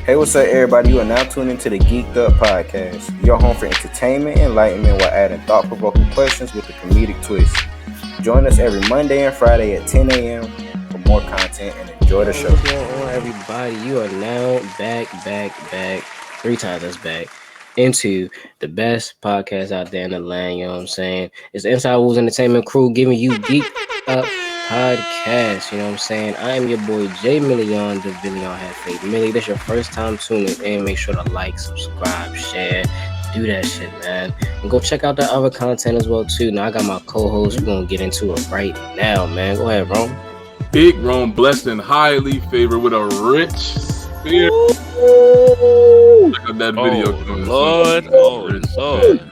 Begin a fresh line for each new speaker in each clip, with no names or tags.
Hey, what's up, everybody? You are now tuned into the Geeked Up Podcast, your home for entertainment, enlightenment, while adding thought-provoking questions with a comedic twist. Join us every Monday and Friday at 10 a.m. for more content and enjoy the show.
What's going on, everybody? You are now back, 3 times as back, into the best podcast out there in the land, you know what I'm saying? It's the Inside Wolves Entertainment crew giving you Geeked Up Podcast, you know what I'm saying? I am your boy, J Million, the Villion Have Faith Millie. This your first time tuning in. Make sure to like, subscribe, share, do that shit, man. And go check out the other content as well, too. Now, I got my co-host. We're going to get into it right now, man. Go ahead, Rome.
Big Rome, blessed and highly favored with a rich spirit. Check out that video.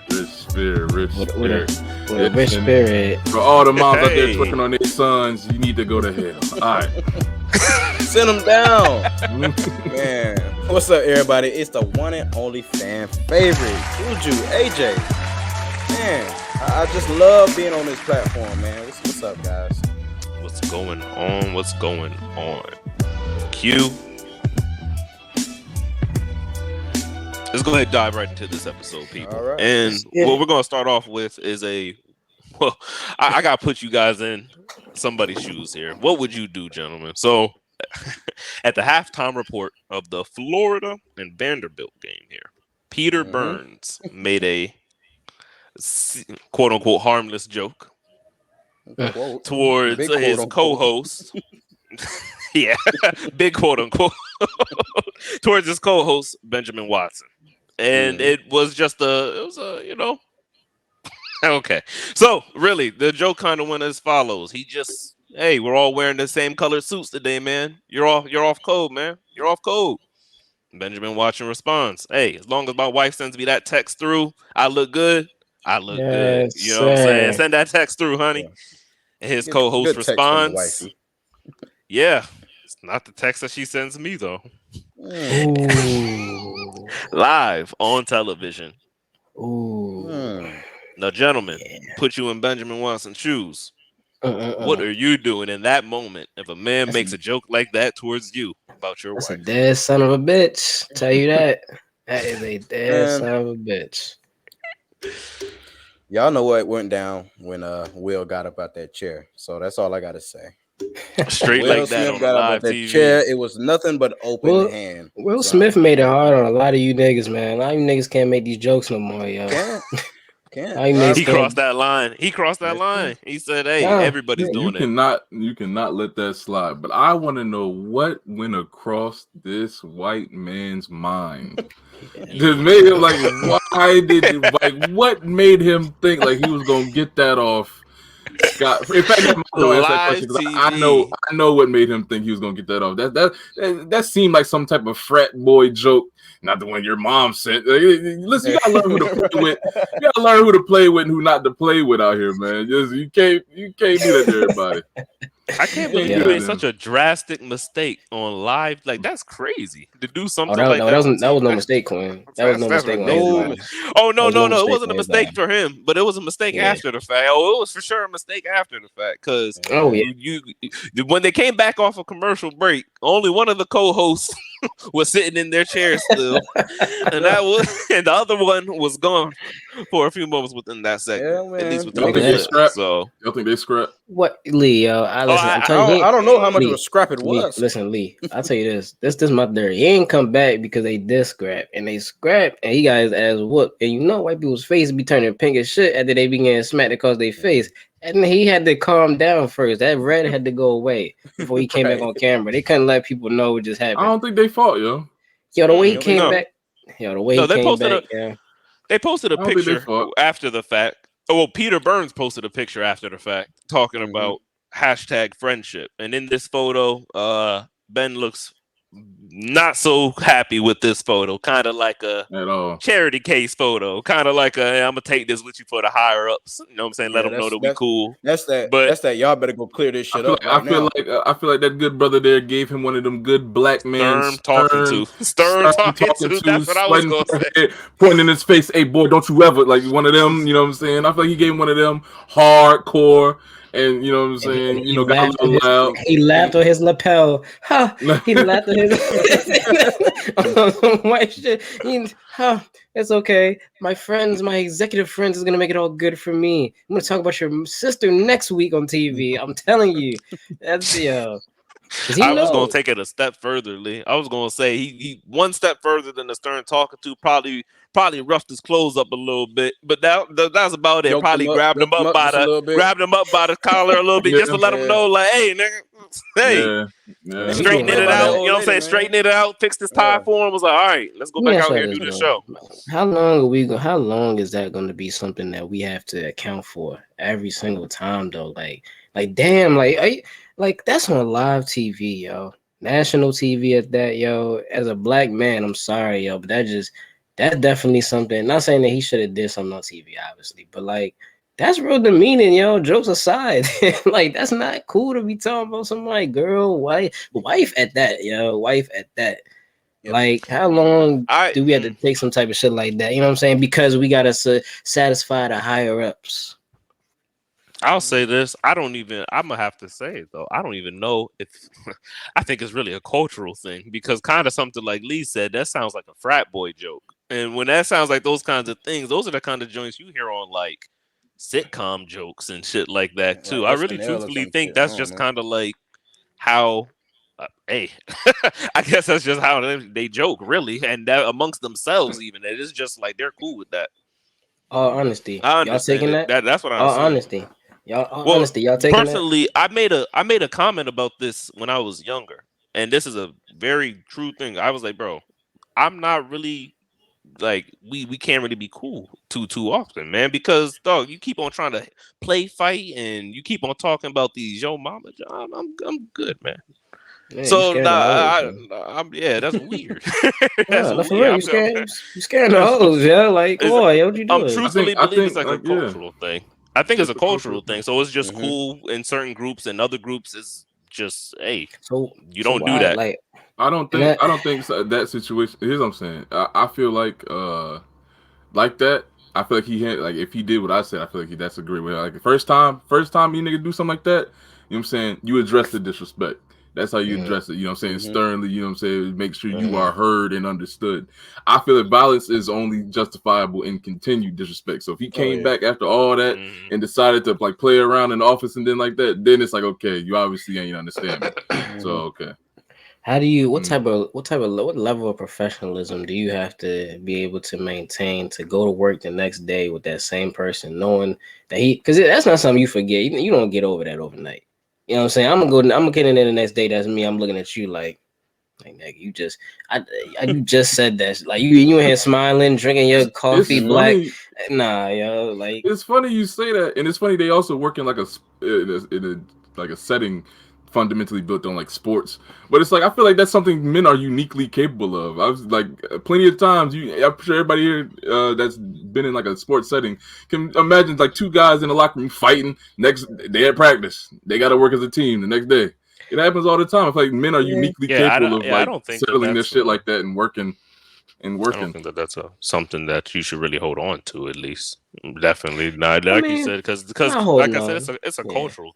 Rich spirit.
With a rich spirit.
For all the moms out there twerking on their sons, you need to go to hell. All right.
Send them down. Man, what's up, everybody? It's the one and only fan favorite, Juju, AJ. Man, I just love being on this platform, man. What's up, guys?
What's going on? Q. Let's go ahead and dive right into this episode, people.
All right.
And what we're going to start off with is I got to put you guys in somebody's shoes here. What would you do, gentlemen? So, at the halftime report of the Florida and Vanderbilt game here, Peter Burns made a quote-unquote harmless joke towards his co-host. Yeah, big quote unquote towards his co-host Benjamin Watson, and it was okay. So really, the joke kind of went as follows: hey, we're all wearing the same color suits today, man. You're off code, man. You're off code. Benjamin Watson responds, hey, as long as my wife sends me that text through, I look good. I look good. You know what I'm saying? Send that text through, honey. Yeah. And his co-host responds, yeah, it's not the text that she sends me, though. Live on television. Now, gentlemen, put you in Benjamin Watson's shoes. What are you doing in that moment if a man makes a joke like that towards you about your wife?
That's a dead son of a bitch. Tell you that. That is a dead son of a bitch.
Y'all know what went down when Will got up out that chair. So that's all I gotta say.
Straight
Will
like that
Smith
on
got
live
up out that
TV.
chair. It was nothing but open hand.
Will Smith made it hard on a lot of you niggas, man. A lot of you niggas can't make these jokes no more, yo.
Can't.
He crossed that line. He said, hey, everybody's doing it.
You cannot let that slide. But I want to know what went across this white man's mind. Just made him what made him think like he was gonna get that off Scott? In fact, I know what made him think he was gonna get that off. That seemed like some type of frat boy joke, not the one your mom sent. Listen, you gotta learn who to play with. You gotta learn who to play with and who not to play with out here, man. You can't do that to everybody.
I can't believe you made such a drastic mistake on live. Like, that's crazy to do something like that.
That was no mistake, Quinn. That was no mistake.
No. It wasn't a mistake for him, but it was a mistake after the fact. Oh, it was for sure a mistake after the fact because when they came back off a commercial break, only one of the co-hosts was sitting in their chair still, and the other one was gone for a few moments within that segment.
Yeah,
at least
y'all think they scrap? So y'all think they scrap?
What, Lee?
I don't know how much of a scrap it was.
Listen, Lee, I'll tell you this. This my theory. He ain't come back because they did scrap, and they scrapped, and he got his ass whooped. And you know, white people's face be turning pink as shit after they began smacked across their face. And he had to calm down first. That red had to go away before he came back on camera. They couldn't let people know what just happened.
I don't think they fought, yo.
Yo, the way he came back. Yo, the way he came back.
They posted a picture after the fact. Oh, well, Peter Burns posted a picture after the fact talking about #friendship. And in this photo, Ben looks not so happy with this photo. Kind of like a charity case photo. Kind of like I'm going to take this with you for the higher ups. You know what I'm saying? Let them know that we cool.
That's that. Y'all better go clear this shit up.
I feel like that good brother there gave him one of them good black men
stern talking to. That's what I was going to say.
Pointing in his face, hey boy, don't you ever, like one of them, you know what I'm saying? I feel like he gave him one of them hardcore. and you know what I'm saying.
And
You know, got a little loud.
he laughed on his lapel. Ha! He laughed on his on some white shit. It's okay. My executive friends is gonna make it all good for me. I'm gonna talk about your sister next week on TV. I'm telling you, that's because he
I was gonna
knows.
take it a step further, Lee. I was gonna say he one step further than the Stern talking to, probably roughed his clothes up a little bit, but that's about it.
Yoked
Probably
him up,
grabbed him up by
just a little bit.
the collar a little bit, just to let him
Yeah.
know, like, hey, nigga, hey,
Yeah, yeah.
He
straighten
play
it
by that
out.
old
You know what I'm
lady,
saying?
man.
Straighten it out, fixed his tie for him. Was like, all right, let's go back out here and do this show.
How long is that going to be something that we have to account for every single time though? Like damn, like that's on live TV, yo. National TV at that, yo. As a black man, I'm sorry, yo, but that's definitely something. Not saying that he should have did something on TV, obviously, but like that's real demeaning, yo. Jokes aside, like that's not cool to be talking about somebody, girl, wife at that, yo, wife at that.
Yep.
Like, how long do we have to take some type of shit like that? You know what I'm saying? Because we gotta satisfy the higher ups.
I'll say this. I'm gonna have to say it though. I don't even know if I think it's really a cultural thing, because kind of something like Lee said, that sounds like a frat boy joke. And when that sounds like those kinds of things, those are the kind of joints you hear on like sitcom jokes and shit like that too.
Like
I really
SNL or
truthfully
some
think
shit.
that's
I
just
don't know.
kind of like how hey, I guess that's just how they joke, really, and that amongst themselves even. It is just like they're cool with that.
All honesty,
I
y'all taking
understand it.
that?
That's what I
All
assume.
honesty, y'all.
Well,
Honesty, y'all taking that?
personally, I made a comment about this when I was younger, and this is a very true thing. I was like, bro, I'm not really like we can't really be cool too often, man, because dog, you keep on trying to play fight and you keep on talking about these yo mama job. I'm good, man.
Man,
So
you
I'm that's weird. That's
no, for
weird.
real, you scared the hoes, yeah. Like, boy, what you
I'm
doing?
truthfully
I
believe
think
it's like a
like, yeah.
cultural thing. I think it's a cultural
thing.
thing. So it's just
Mhm.
cool in certain groups, and other groups is just, hey,
So
you don't do
why,
that.
like,
I don't think that situation. Here's what I'm saying. I feel like that. I feel like he had, like, if he did what I said, I feel like that's a great way. Like, the first time you nigga do something like that, you know what I'm saying? You address the disrespect. That's how you address it. You know what I'm saying? Sternly, you know what I'm saying? Make sure you are heard and understood. I feel that violence is only justifiable in continued disrespect. So if he came back after all that and decided to like play around in the office and then like that, then it's like, okay, you obviously ain't understand me. So okay.
how do you? What level of professionalism do you have to be able to maintain to go to work the next day with that same person, knowing that because that's not something you forget. You don't get over that overnight. You know what I'm saying? I'm gonna get in there the next day. That's me. I'm looking at you like nigga, you just said that. Like you in here smiling, drinking your coffee,
It's
black.
funny.
Nah, yo, like
It's funny you say that, and it's funny they also work in like a setting fundamentally built on like sports. But it's like I feel like that's something men are uniquely capable of. I was like plenty of times. I'm sure everybody here that's been in like a sports setting can imagine like two guys in the locker room fighting. Next day at practice, they got to work as a team the next day. It happens all the time. I feel like men are uniquely capable of like settling this shit like that and working.
I don't think that that's something that you should really hold on to. At least, definitely not. Like you said, because like I said, it's a cultural.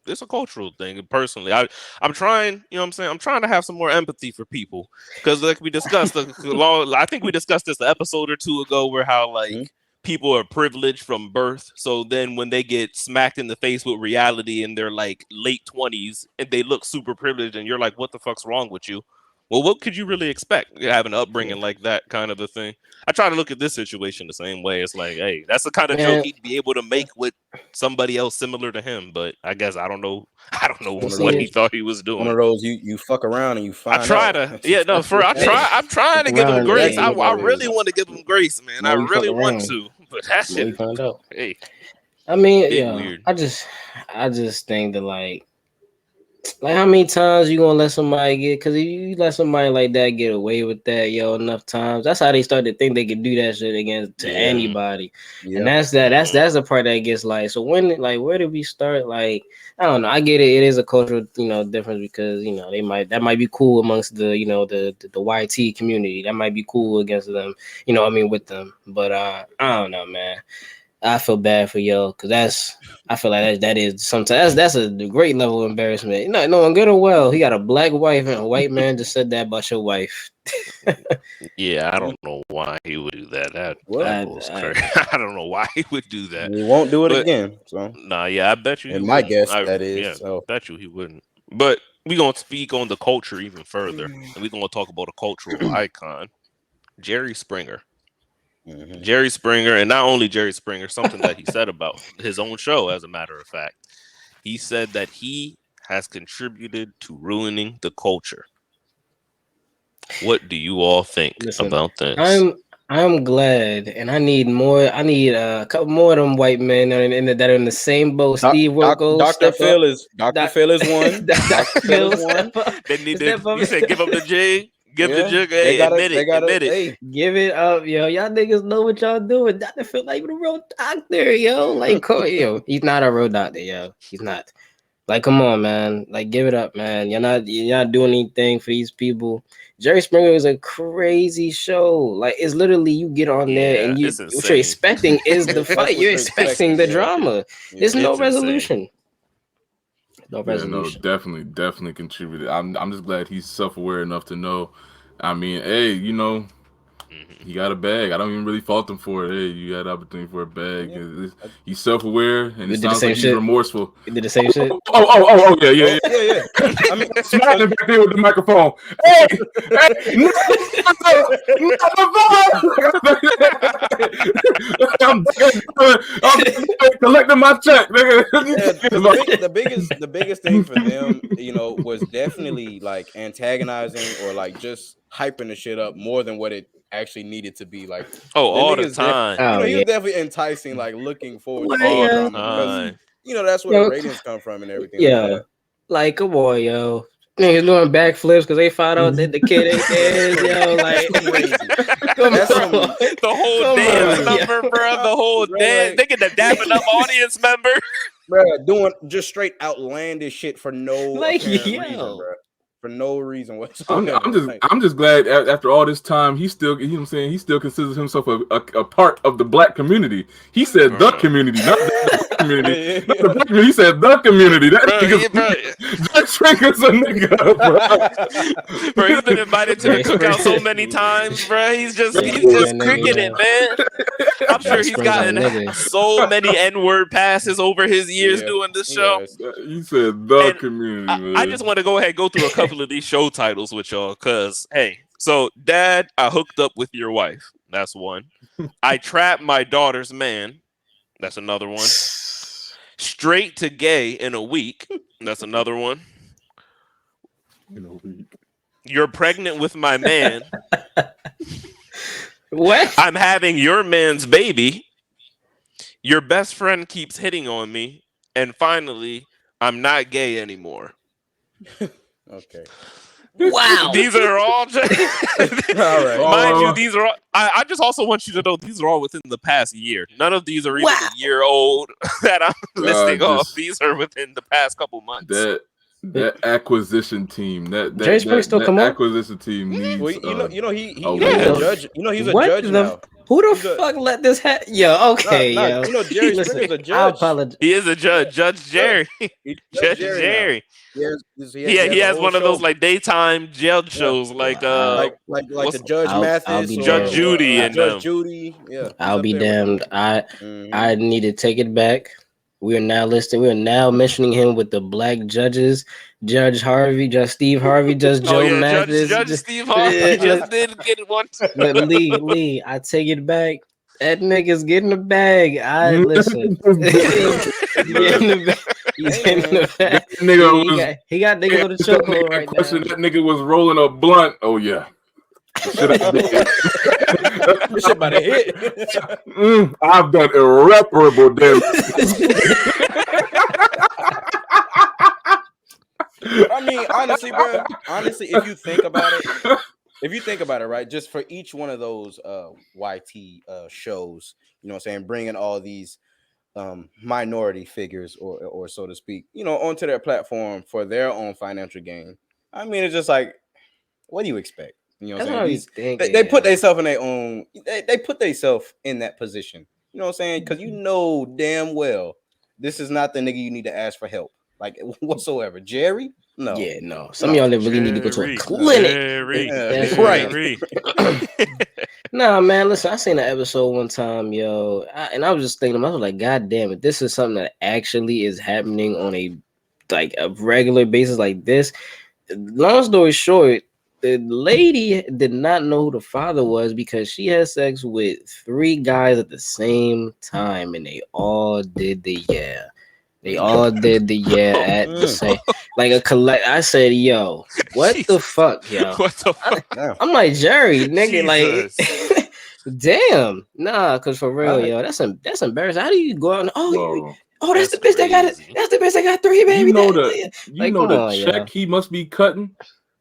It's a cultural thing. Personally, I'm trying. You know what I'm saying? I'm trying to have some more empathy for people, because like we discussed I think we discussed this an episode or two ago, where how like people are privileged from birth. So then when they get smacked in the face with reality in their like late 20s and they look super privileged, and you're like, what the fuck's wrong with you? Well, what could you really expect having an upbringing like that, kind of a thing? I try to look at this situation the same way. It's like, hey, that's the kind of joke he'd be able to make with somebody else similar to him. But I guess I don't know what he thought he was doing.
One of those you fuck around and you find out.
I'm trying to give him grace. I really want to give him grace, man. I really want to. But that shit,
find out.
Hey,
I mean,
weird.
I just think that like how many times you gonna let somebody get? Because if you let somebody like that get away with that, yo, enough times, that's how they start to think they can do that shit against anybody. And that's the part that gets like. So when where did we start? Like, I don't know. I get it. It is a cultural difference, because that might be cool amongst the the YT community. That might be cool against them. With them. But I don't know, man. I feel bad for yo, because I feel like that is sometimes that's a great level of embarrassment. You know, knowing good and well, he got a black wife and a white man just said that about your wife.
Yeah, I don't know why he would do that. That was crazy. I don't know why he would do that.
He won't do it again. So
nah, yeah, I bet you.
And
he
my
wouldn't.
guess that is.
Yeah,
So
bet you he wouldn't. But we gonna speak on the culture even further, and we gonna talk about a cultural icon, Jerry Springer.
Mhm.
Jerry Springer, and not only Jerry Springer, something that he said about his own show, as a matter of fact. He said that he has contributed to ruining the culture. What do you all think about this?
I'm glad, and I need more. I need a couple more of them white men that are in the same boat. Steve Wilkos,
Dr. Phil is one.
Dr. Phil is one.
They need to. You said give up the jig. Give the jig. Hey, admit it.
Hey,
give it up, yo. Y'all niggas know what y'all doing. Dr. Phil like the real doctor, yo. Like, yo, he's not a real doctor, yo. He's not. Like, come on, man. Like, give it up, man. You're not doing anything for these people. Jerry Springer is a crazy show. Like, it's literally you get on there and what you're expecting is the fight. You're expecting the drama. There's no resolution. No resolution.
No, definitely contributed. I'm just glad he's self-aware enough to know. I mean, hey, you know, he got a bag. I don't even really fault him for it. Hey, you had the opportunity for a bag. Yeah. He's self-aware, and it sounds like he's remorseful.
He did the same shit.
Oh, yeah. I mean, smacking back there with the microphone. Hey, I'm collecting my check.
The biggest thing for them, you know, was definitely like antagonizing or like just hyping the shit up more than what it actually needed to be. Like,
all the time.
He was definitely enticing, like looking forward to all the drama, you know, that's where the ratings come from and everything.
Yeah, like come on, yo. Niggas doing backflips because they found out that the kid ain't theirs, yo. Like,
the whole dance number, bro. The whole dance. They get the dapping up audience member,
bro. Doing just straight outlandish shit for no reason, bro. For no reason whatsoever.
I'm just glad after all this time he still, you know what I'm saying, he still considers himself a part of the black community. He said the community, not the community. Not the black community. He said the community. That Trigger's a nigga,
bro. He's been invited to the cookout so many times, bro. He's just cooking it, man. I'm sure he's gotten so many N-word passes over his years doing this show.
He said the community, man.
I just want to go ahead and go through a couple of these show titles with y'all, because hey, so Dad, I hooked up with your wife. That's one. I trapped my daughter's man. That's another one. Straight to gay in a week. That's another one.
In a week.
You're pregnant with my man.
What?
I'm having your man's baby. Your best friend keeps hitting on me. And finally, I'm not gay anymore.
Okay.
Wow.
These are all just
all right.
Mind you, these are all, I just also want you to know these are all within the past year. None of these are even a year old that I'm listing off. These are within the past couple months.
That acquisition team, that acquisition team needs.
Well, you know he's a judge. You know he's a judge now.
Who the fuck let this happen? Yo, okay, yo.
You know Jerry Springer's a judge.
I apologize.
He is a judge, Judge Jerry. Judge Jerry. He has one of those like daytime jail shows, like
the Judge Mathis,
Judge Judy, and
Judge Judy. Yeah,
I'll be damned. I need to take it back. We are now mentioning him with the black judges. Judge Harvey, Judge Steve Harvey, Judge Joe Mathis.
Judge Steve Harvey just didn't get one.
But Lee, I take it back. That nigga's getting the bag. Listen. He's getting the bag. He got niggas on the chokehold right now.
That nigga was rolling a blunt. Oh, yeah.
This shit about to hit.
I've done irreparable damage.
I mean, honestly, bro. Honestly, if you think about it, right, just for each one of those YT shows, you know what I'm saying, bringing all these minority figures or so to speak, you know, onto their platform for their own financial gain. I mean, it's just like, what do you expect? You know what I'm saying? They put themselves in their own. They put themselves in that position. You know what I'm saying? Because you know damn well this is not the nigga you need to ask for help, like whatsoever. Jerry, no.
Yeah, no. Some of y'all really need to go to a clinic.
Right.
Nah, man. Listen, I seen an episode one time, yo, and I was just thinking, I was like, God damn it, this is something that actually is happening on a regular basis like this. Long story short, the lady did not know who the father was because she had sex with 3 guys at the same time, and they all did the yeah. They all did the yeah at the same, like a collect. I said, "Yo, what the fuck, yo?"
What the fuck?
I'm like, Jerry, nigga,
Jesus.
like, damn, nah, cause for real, yo, that's embarrassing. How do you go out and that's the bitch that got it. That's the bitch that got 3 baby.
You know the check he must be cutting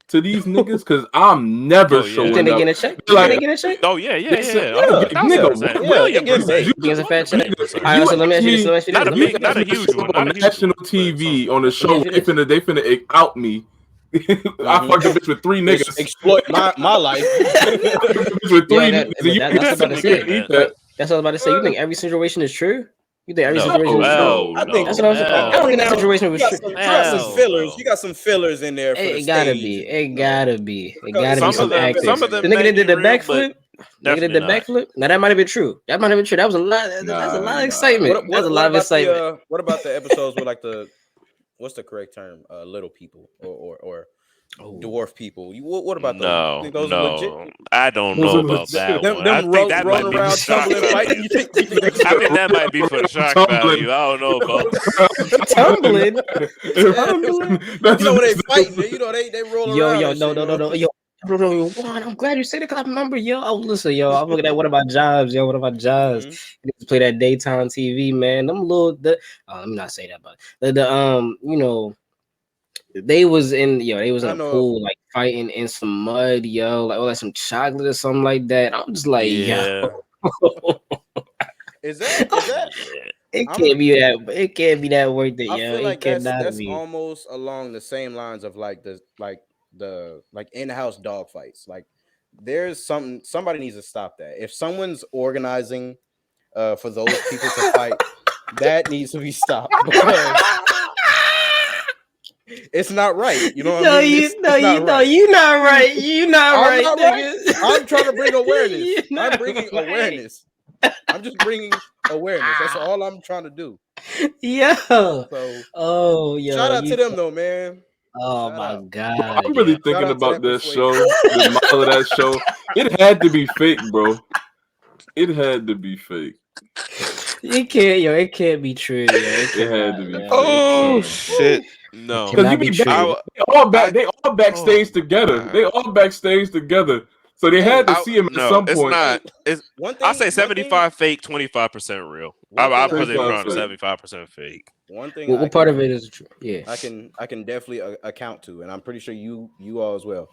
to these niggas, cause I'm never showing
up. They get a check? Like, they get a check?
Oh yeah.
Nigga,
Million
because a fat check.
Not
a big, not a huge one.
On national TV on the show, they finna out me. I fucked a bitch with 3 niggas.
Exploit my life.
With 3 niggas.
That's what I was about to say. You think every situation is true? You think every situation is true?
I think
that's what I'm saying. I don't think that situation was true.
You got some fillers. You got some fillers in there.
It gotta be. It gotta be some actors.
Some of them
the nigga that did the backflip.
Nigga
did the backflip. Now that might have been true. That was a lot. That's a lot of excitement. That's a lot of excitement.
What about the episodes with like what's the correct term? Little people or dwarf people. What about those?
No, I don't know about that one. I think that might be shock. I think that might be for shock value. I don't know about
tumbling.
You know when they fighting, you know they roll around.
No. Juan, I'm glad you said it because I remember, I was listening, I was looking at one of my jobs, to play that daytime TV, man. Them let me not say that, but they was in a pool like fighting in some mud, like some chocolate or something like that. I'm just like,
Is that?
It can't be that worth it,
I feel like that's
be.
almost along the same lines of like the in-house dog fights. Like there's somebody needs to stop that. If someone's organizing for those people to fight, that needs to be stopped because it's not right. You know what I mean?
You're not right. You're not right, nigga.
I'm trying to bring awareness. I'm bringing awareness. I'm just bringing awareness. That's all I'm trying to do.
So,
shout out to them though, man.
Oh my God!
I'm really thinking about this show, the model of that show. It had to be fake, bro. It had to be fake.
It can't be true.
It had to be fake.
Oh shit! No,
because they all backstage together. They all backstage together. So they had to see him at some point.
It's not. I say 75 fake, 25% real. I put it around 75% fake.
One thing.
What part of it is true? Yeah,
I can definitely account to, and I'm pretty sure you all as well.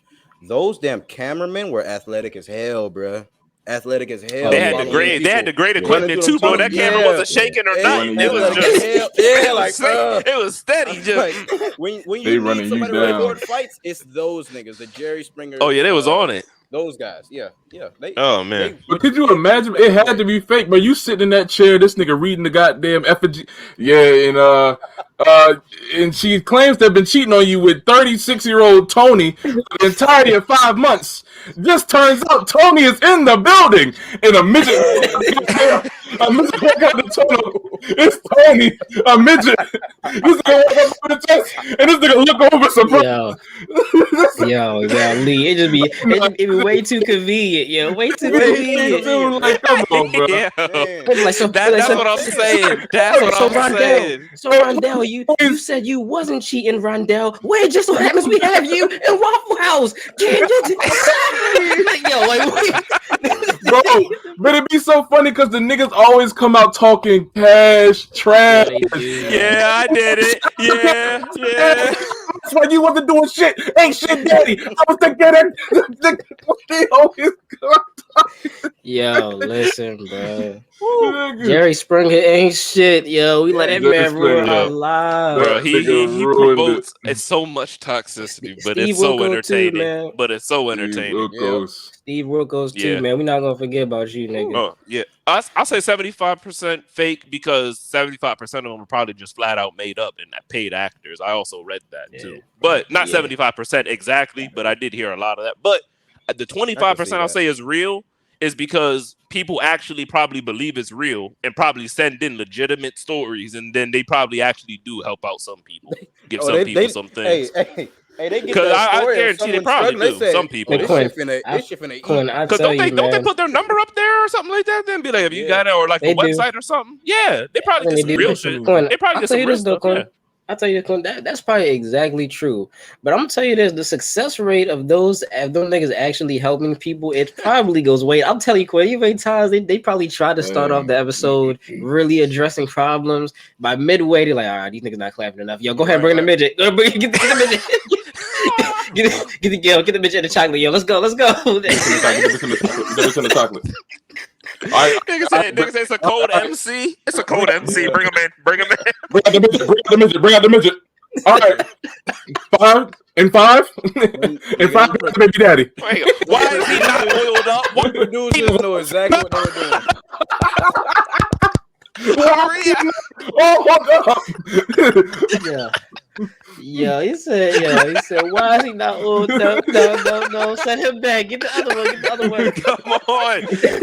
Those damn cameramen were athletic as hell, bruh. Athletic as hell.
They had the great equipment too, bro. That camera wasn't shaking or nothing. It was just it was steady. Just
like, when you need somebody to record fights, it's those niggas, the Jerry Springer.
Oh yeah, they was on it.
Those guys, yeah.
But could you imagine? It had to be fake. But you sitting in that chair, this nigga reading the goddamn effigy. Yeah, and she claims to have been cheating on you with 36-year-old Tony for the entirety of 5 months. Just turns out Tony is in the building, and a midget. It's Tony, a midget. This nigga walk up to the test, and this nigga look over surprised.
Yo, Lee, it be way too convenient, way too convenient.
Like, come on, bro.
That's what I'm saying. That's what I'm saying.
So Rondell, you said you wasn't cheating, Rondell. Where just so happens we have you in Waffle House.
Bro, but it be so funny because the niggas always come out talking cash, trash.
Yeah, I did it. Yeah.
That's why you wasn't doing shit. Ain't shit, daddy. I was thinking that they always
Yo, listen, bro.
Nigga.
Jerry Springer ain't shit, yo. We let that
Jerry
man ruin our
Springer.
lives.
Bro,
That nigga
he
ruined
promotes
it.
it's so much toxicity, but
Steve
it's so
Wilkos too,
entertaining.
man.
But it's so
Steve
entertaining.
Wilkos.
Steve Wilkos too,
Yeah.
man. We're not gonna forget about you, nigga.
Oh yeah, I'll say 75% fake because 75% of them are probably just flat out made up and paid actors. I also read that
Yeah.
too, but not
Yeah.
75% exactly. But I did hear a lot of that. But the 25% I'll say is real is because people actually probably believe it's real and probably send in legitimate stories, and then they probably actually do help out some people, give some people some things.
Hey, they get
Because
that
I
story of
guarantee they
someone
probably
struggling.
do.
They say,
Some people.
"Oh, this shit finna eat."
Quinn, I
Because
tell
don't
you,
they
man.
put their number up there or something like that? Then be like, if you
Yeah.
got it, or like
They
a
do.
website or something. Yeah, they probably
When
get some
they do
real
this,
shit.
Quinn,
They probably
I'll
get
tell
some
you
real
this though,
stuff.
Quinn.
Yeah.
I'll tell you, Quinn, that's probably exactly true. But I'm gonna tell you this: the success rate of those niggas actually helping people, it probably goes way. I'm telling you, Quinn, you many times they probably try to start off the episode really addressing problems. By midway, they're like, all right, these niggas not clapping enough. Yo, go ahead, bring the midget. Go get the midget. Get the midget and the chocolate. Yo, let's go.
Get the chocolate.
Niggas say it's a code MC. It's a code MC.
Yeah.
Bring him in. Bring him in.
Bring out the midget. All right. 5 and 5 and 5 baby daddy.
Wait, why is he not oiled up?
The producers know exactly what they were doing.
Oh my god!
Yeah, he said, why is he not? Oh, no, send him back. Get the other one.
Come on.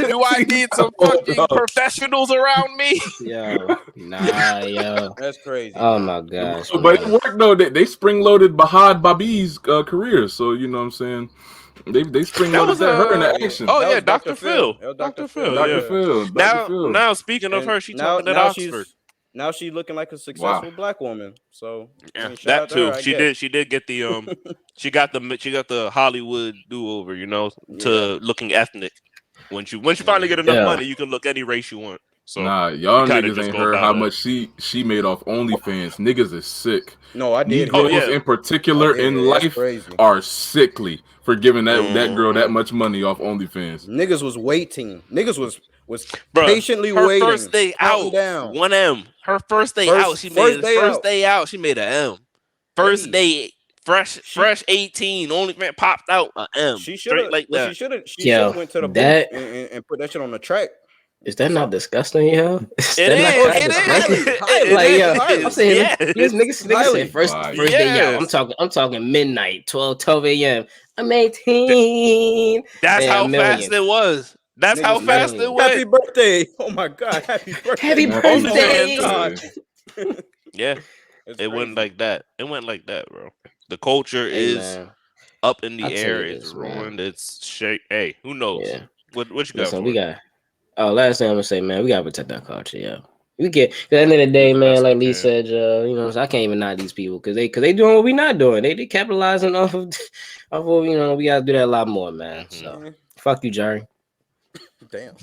Do I need some fucking professionals around me?
Yo, yo.
That's crazy.
Oh my gosh.
But it worked though. They spring loaded Bahad Babi's career, so you know what I'm saying. They spring loaded her in the action.
Oh
That
yeah,
was
Dr. Phil.
Dr. Phil.
Dr.
Yeah.
Phil.
Now speaking of her, she talking at Oxford.
Now she's looking like a successful black woman. So
Yeah,
I mean, shout
that
out to
too.
her, I guess.
She did get the she got the Hollywood do over, you know, to looking ethnic. Once you finally get enough money, you can look any race you want. So
nah, y'all niggas
just
ain't
go
heard
about
how
it.
much she made off OnlyFans. Niggas is sick.
No, I did.
Negroes in particular in life are sickly for giving that girl that much money off OnlyFans.
Niggas was waiting. Niggas was
Bruh,
patiently
her
waiting.
First day out,
down.
1 M. Her first day out, she made first day out. She made a M. First day, fresh 18. Only man popped out a M.
She should have
like that.
She should have went to the booth and put that shit on the track.
Is that not disgusting, yo?
It is.
I'm saying these niggas said first day out. I'm talking midnight, 12 a.m. I'm 18.
That's how fast it was. That's how fast it went.
Happy birthday! Oh my god! Happy birthday!
Happy birthday!
Yeah, it went like that. It went like that, bro. The culture is up in the air. It's ruined. It's shake. Hey, who knows? Yeah. What you got?
Listen, we got. Oh, last thing I'm gonna say, man, we gotta protect our culture, yo. We get at the end of the day, man. Like Lee said, you know, I can't even knock these people because they doing what we not doing. They capitalizing off of you know. We gotta do that a lot more, man. So fuck you, Jerry.
Damn.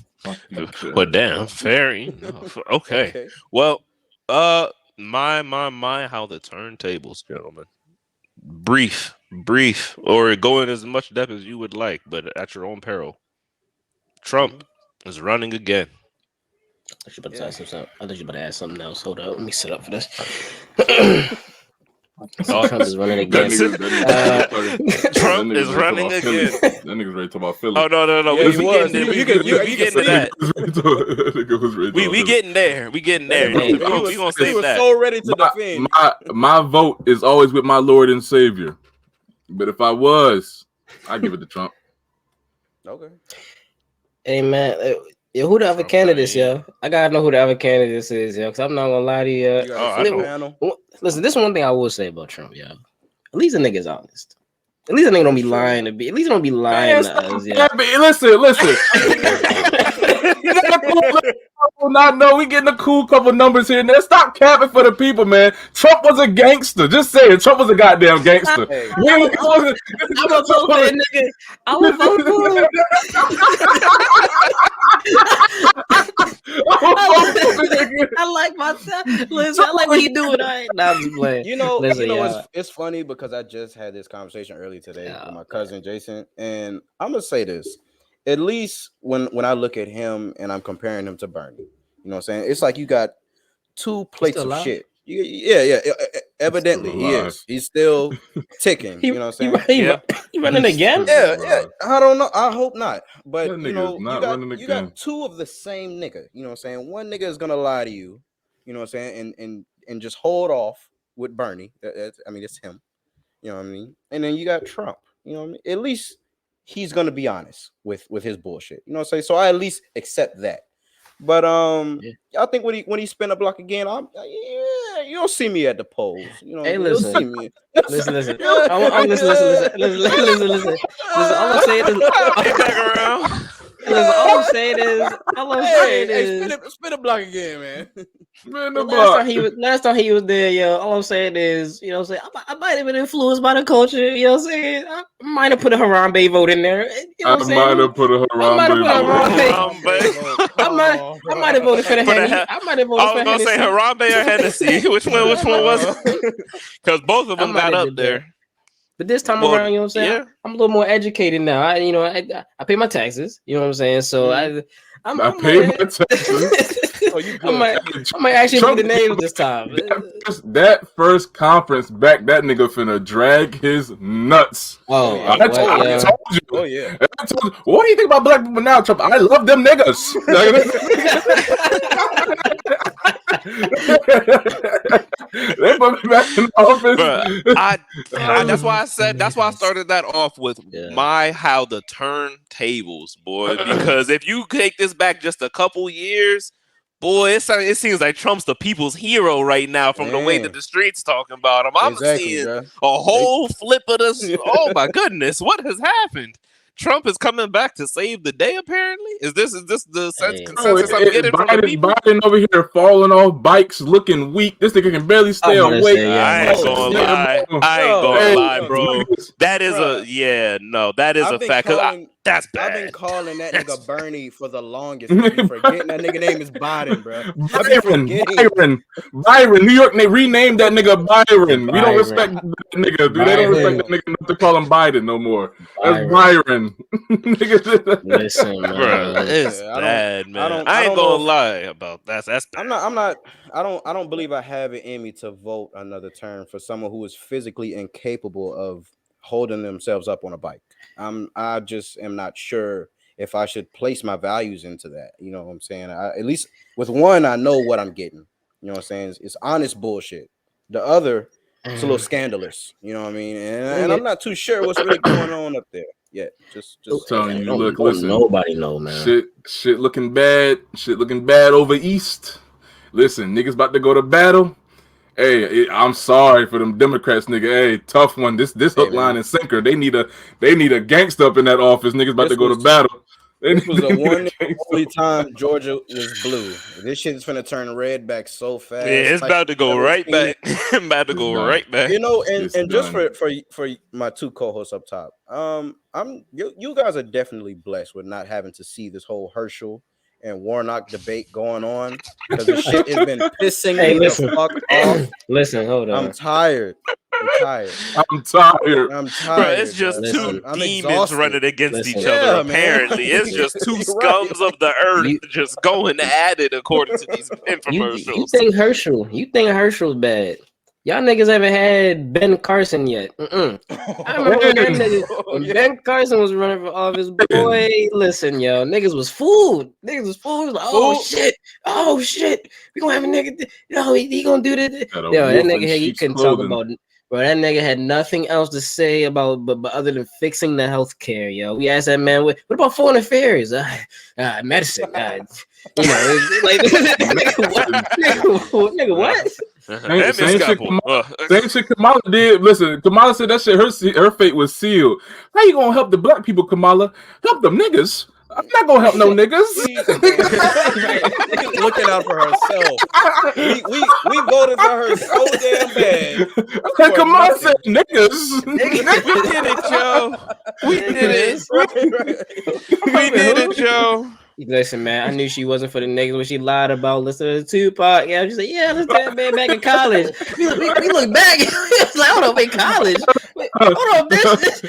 Well, damn, fair enough. Okay. Well, my, how the turntables, gentlemen. Brief, or go in as much depth as you would like, but at your own peril. Trump is running again.
I thought you about to add something else. Hold up, let me set up for this. Trump is running again.
Trump is running again.
That nigga's ready to talk about Philly.
Oh no.
Yeah,
we getting to that. We getting there. We getting there. We gonna say that.
So ready to defend.
My vote is always with my Lord and Savior. But if I was, I'd give it to Trump.
Okay.
Hey man, who the other candidates, yo? I gotta know who the other candidates is, yo. Cause I'm not gonna lie to you. Listen, this is one thing I will say about Trump, yo. At least the nigga's honest. At least the nigga don't be lying to be. At least don't be lying to us, yeah.
Listen. Not know we getting a cool couple numbers here and there. Stop capping for the people, man. Trump was a gangster. Just saying, Trump was a goddamn gangster.
I would vote for that nigga. I would vote for him. I like myself. Listen, I like what you doing. I'm just playing.
You know, it's funny because I just had this conversation earlier today with my cousin Jason, and I'm gonna say this. at least when I look at him and I'm comparing him to Bernie, you know what I'm saying? It's like you got two plates of
alive?
shit. Yeah. Evidently, he is. He's still ticking. You know what I'm saying?
He running again?
Yeah. I don't know. I hope not. But
That
you
nigga
know,
is not running
you
again.
got two of the same nigga. You know what I'm saying? One nigga is gonna lie to you. You know what I'm saying? And just hold off with Bernie. I mean, it's him. You know what I mean? And then you got Trump. You know what I mean? At least he's gonna be honest with his bullshit. You know what I'm saying? So I at least accept that. But I think when he spin a block again, yeah, you'll see me at the polls. You know,
Hey,
you'll
listen.
see me.
Listen. Listen. All I'm saying is,
Be back around.
listen. All I'm saying is,
Spin a block again, man.
Man, the
last time he was there, yo. All I'm saying is, you know, what I'm saying I might have been influenced by the culture. You know, what I'm saying I might have put a Harambe vote in there. You know, what I'm saying
might have put a Harambe
vote. I might have voted for the Henny. I might have voted for
I was gonna say Harambe or Hennessy. Which one was it? Because both of them got up there.
But this time around, you know what I'm saying?
Yeah.
I'm a little more educated now. I pay my taxes. You know what I'm saying? So I
pay my taxes.
Oh, you
I might actually leave the names this time.
That first conference back, that nigga finna drag his nuts.
Oh,
I told you.
Oh yeah.
What do you think about black people now, Trump? I love them niggas. They put me back in office.
Bruh, that's why I said. That's why I started that off with how the turntables, boy. Because if you take this back just a couple years, boy, it seems like Trump's the people's hero right now from the way that the streets talking about him. I'm seeing a whole flip of this. Oh my goodness, what has happened? Trump is coming back to save the day, apparently? Is this the consensus I'm getting from the people?
Biden over here falling off bikes, looking weak. This nigga can barely stay awake.
I ain't gonna lie, bro. That is that is a fact. That's bad.
I've been calling that nigga Bernie for the longest. Forgetting that nigga name is Biden, bro.
Byron. New York, they renamed that nigga Byron. We don't respect that nigga, dude. They don't respect that nigga enough to call him Biden no more. That's Byron.
Listen,
bro, it's bad, man. I ain't gonna lie about that. That's bad.
I don't believe I have it in me to vote another term for someone who is physically incapable of holding themselves up on a bike. I just am not sure if I should place my values into that. You know what I'm saying? At least with one, I know what I'm getting. You know what I'm saying? It's honest bullshit. The other, it's a little scandalous. You know what I mean? And I'm not too sure what's really going on up there yet. Just
telling you. Look, listen.
Nobody know, man.
Shit looking bad. Shit looking bad over east. Listen, niggas about to go to battle. Hey, I'm sorry for them Democrats, nigga. Hey, tough one. This hook, line, and sinker. They need a gangster up in that office. Niggas about to go to battle.
This was the one and only time Georgia was blue. This shit is finna turn red back so fast.
Yeah, it's about to go right back. About to go right back.
You know, and just for my two co-hosts up top, you guys are definitely blessed with not having to see this whole Herschel and Warnock debate going on because the shit has been pissing me the fuck off.
Listen, hold on.
I'm tired.
I'm
Bro, it's just two demons running against each other. Apparently, it's just two scums of the earth just going at it according to these infomercials.
You think Herschel's bad? Y'all niggas haven't had Ben Carson yet. I remember when that nigga, Ben Carson was running for office. Boy, listen, yo, niggas was fooled. It was like, oh shit, we gonna have a nigga. He gonna do this. Yo, that nigga here, he couldn't talk about. Bro, that nigga had nothing else to say about but other than fixing the healthcare, yo. We asked that man, what about foreign affairs? Medicine. You know, like nigga, what?
Same shit Kamala did. Listen, Kamala said that shit. Her fate was sealed. How you gonna help the black people, Kamala? Help them niggas. I'm not gonna help no niggas.
Looking out for herself. We voted for her so damn bad.
Kamala said niggas.
We did it, Joe. We did it, Joe.
Listen, man, I knew she wasn't for the niggas when she lied about listening to Tupac. Yeah, she said, yeah, let's that man back in college. We look back. It's like, hold on, in college. Hold on, bitch.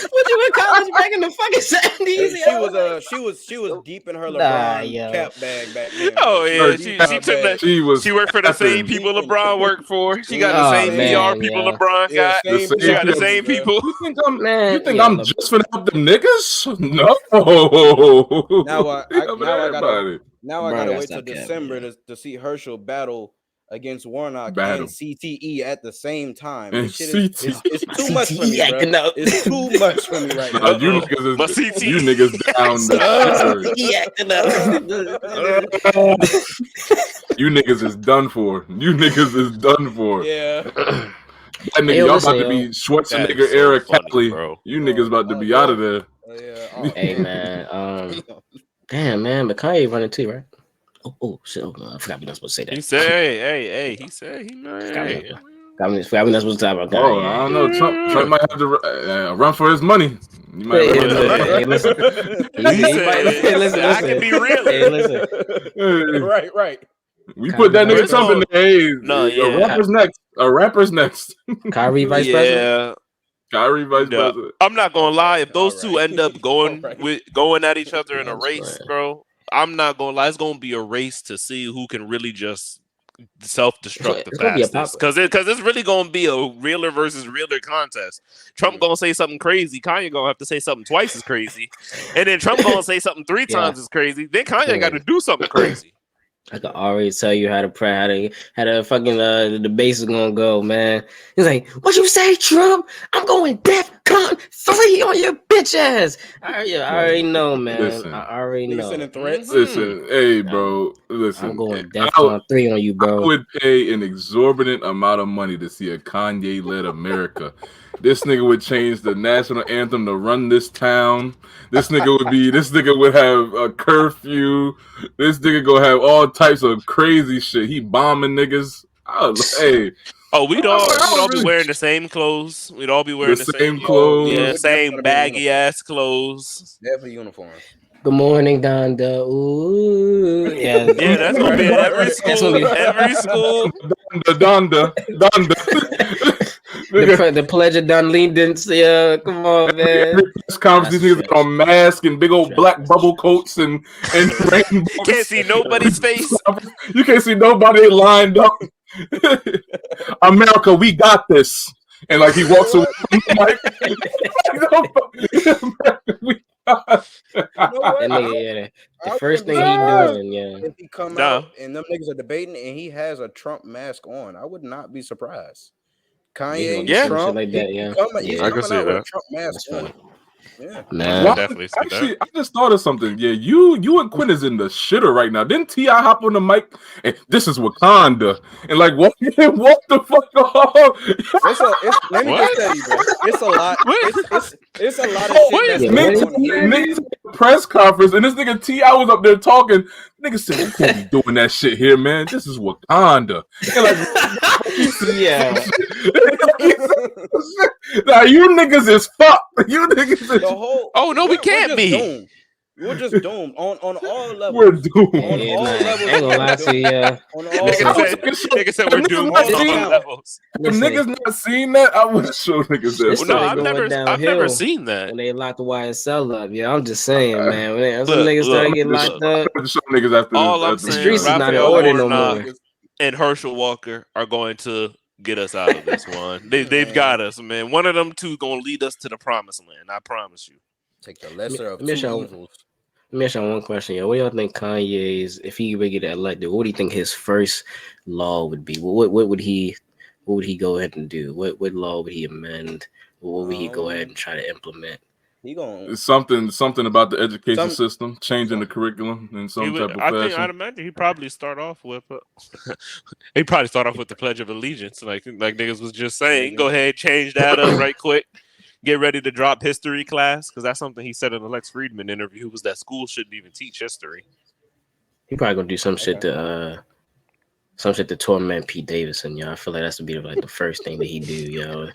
What you in college was back in the fucking 70s.
She was deep in her
Nah,
LeBron
yo.
cap bag back then.
Oh
bro.
yeah,
was
she
deep in her
took that.
bag.
She worked for the same
Deep
people LeBron worked for. She got the
Oh,
same
man,
PR people
yeah.
LeBron got.
Yeah,
The
She got the
people.
same people.
You think
Man,
I'm just finna help them niggas? No.
Now
Everybody.
I
LeBron
gotta
gotta
wait till
stop capping,
December
yeah.
to see Herschel battle against Warnock
Battle.
and CTE at the same time.
And
This shit is it's
My
too much for
CTE
me, bro.
acting up.
It's too much for me right
Nah,
now.
you
My
niggas
CT.
you niggas down the
CTE acting up.
You niggas is done for. You niggas is done for.
Yeah.
That nigga,
Hey, yo,
y'all
listen,
about to
yo.
be
That
Schwarzenegger
is so
era
funny,
Cali.
bro.
You niggas about to be out of there.
Yeah.
Hey, man. Damn, man. But Kanye running too, right? Oh shit. I forgot we're not supposed to say that.
He said, hey. He said he married.
Forgot we're not supposed to talk about Kanye.
Oh, I don't know. Trump might have to run for his money. You might
Hey,
run for his money.
hey, listen.
I can be real.
Hey, listen.
Hey,
right.
we put that nigga Trump in there. Hey,
No,
a
yeah.
rapper's next. A rapper's next.
Kyrie vice president.
Yeah.
Kyrie vice president.
I'm not gonna lie. If those two
Alright.
end up going
Alright.
going at each other in a
That's
race,
fine.
bro, I'm not gonna lie. It's gonna be a race to see who can really just self-destruct the
It's gonna be a
fastest.
pop-
Because it's really gonna be a realer versus realer contest. Trump gonna say something crazy. Kanye gonna have to say something twice as crazy, and then Trump gonna say something three times as crazy. Then Kanye got to do something crazy.
I can already tell you how the fucking the debates is gonna go, man. He's like, "What you say, Trump? I'm going DEFCON 3 on your bitch ass." I already know, man.
Listen.
I already
Niggas
know.
sending threats.
Listen, hey, bro. Listen.
I'm going DEFCON 3 on you,
I
bro.
would pay an exorbitant amount of money to see a Kanye-led America. This nigga would change the national anthem to run this town. This nigga would have a curfew. This nigga gonna have all types of crazy shit. He bombing niggas. Hey.
Oh, we'd all be wearing the same clothes. We'd all be wearing the same
clothes.
Yeah,
We're
same
definitely
baggy ass clothes.
Definitely uniforms.
Good morning, Donda. Ooh, yeah.
Yeah, that's gonna be in every
That's gonna
school.
be-
Every school.
Donda.
The Pledge of Dunleavance. Yeah, come on, man.
Every press conference, these niggas on masks and big old black bubble coats and rainbows.
Can't see nobody's face.
You can't see nobody lined up. America, we got this. And like he walks away from the mic.
That nigga, the first thing he doing,
if he come out and them niggas are debating and he has a Trump mask on, I would not be surprised. Kanye, Trump,
shit like that, yeah.
He's
I can
coming
see
out with a
that.
Trump mask
That's
on.
funny.
Yeah,
man.
Definitely see
Actually,
that.
I just thought of something. Yeah, you and Quinn is in the shitter right now. Didn't T.I. hop on the mic? And this is Wakanda. And like, what the fuck off?
Let me just tell you, bro. It's a lot. It's a lot of shit that's
niggas,
going on.
niggas at the press conference, and this nigga T.I. was up there talking. Nigga said, "You can't be doing that shit here, man. This is Wakanda." And like,
yeah.
Now you niggas is fucked. You niggas is
The whole.
Oh no, we can't be.
Doomed. We're just doomed on all levels.
We're doomed.
On all levels.
I ain't gonna lie to you.
On all levels.
Nigga said we're doomed on all levels.
If niggas not seen that, I would show niggas that.
Well, no, I've never seen that.
When they locked the YSL up, yeah, I'm just saying, man. When some niggas start getting locked up,
show niggas after
all I'm
after
saying,
streets is not in
Raphael
order no
Warnock
more.
and Herschel Walker are going to get us out of this one. They've got us, man. One of them two gonna lead us to the promised land. I promise you.
Take the lesser of two evils.
Let me ask y'all one question, yo. What y'all think Kanye's, if he would get elected, what do you think his first law would be? What would he go ahead and do? What law would he amend? What would he go ahead and try to implement?
He gonna
It's something about the education system, changing the curriculum in some type of fashion.
I'd imagine he'd probably start off with the Pledge of Allegiance, like niggas was just saying. Go ahead, change that up right quick. Get ready to drop history class, because that's something he said in the Lex Friedman interview, was that school shouldn't even teach history.
He probably gonna do some shit to torment Pete Davidson, yo. I feel like that's to be like the first thing that he do, yo.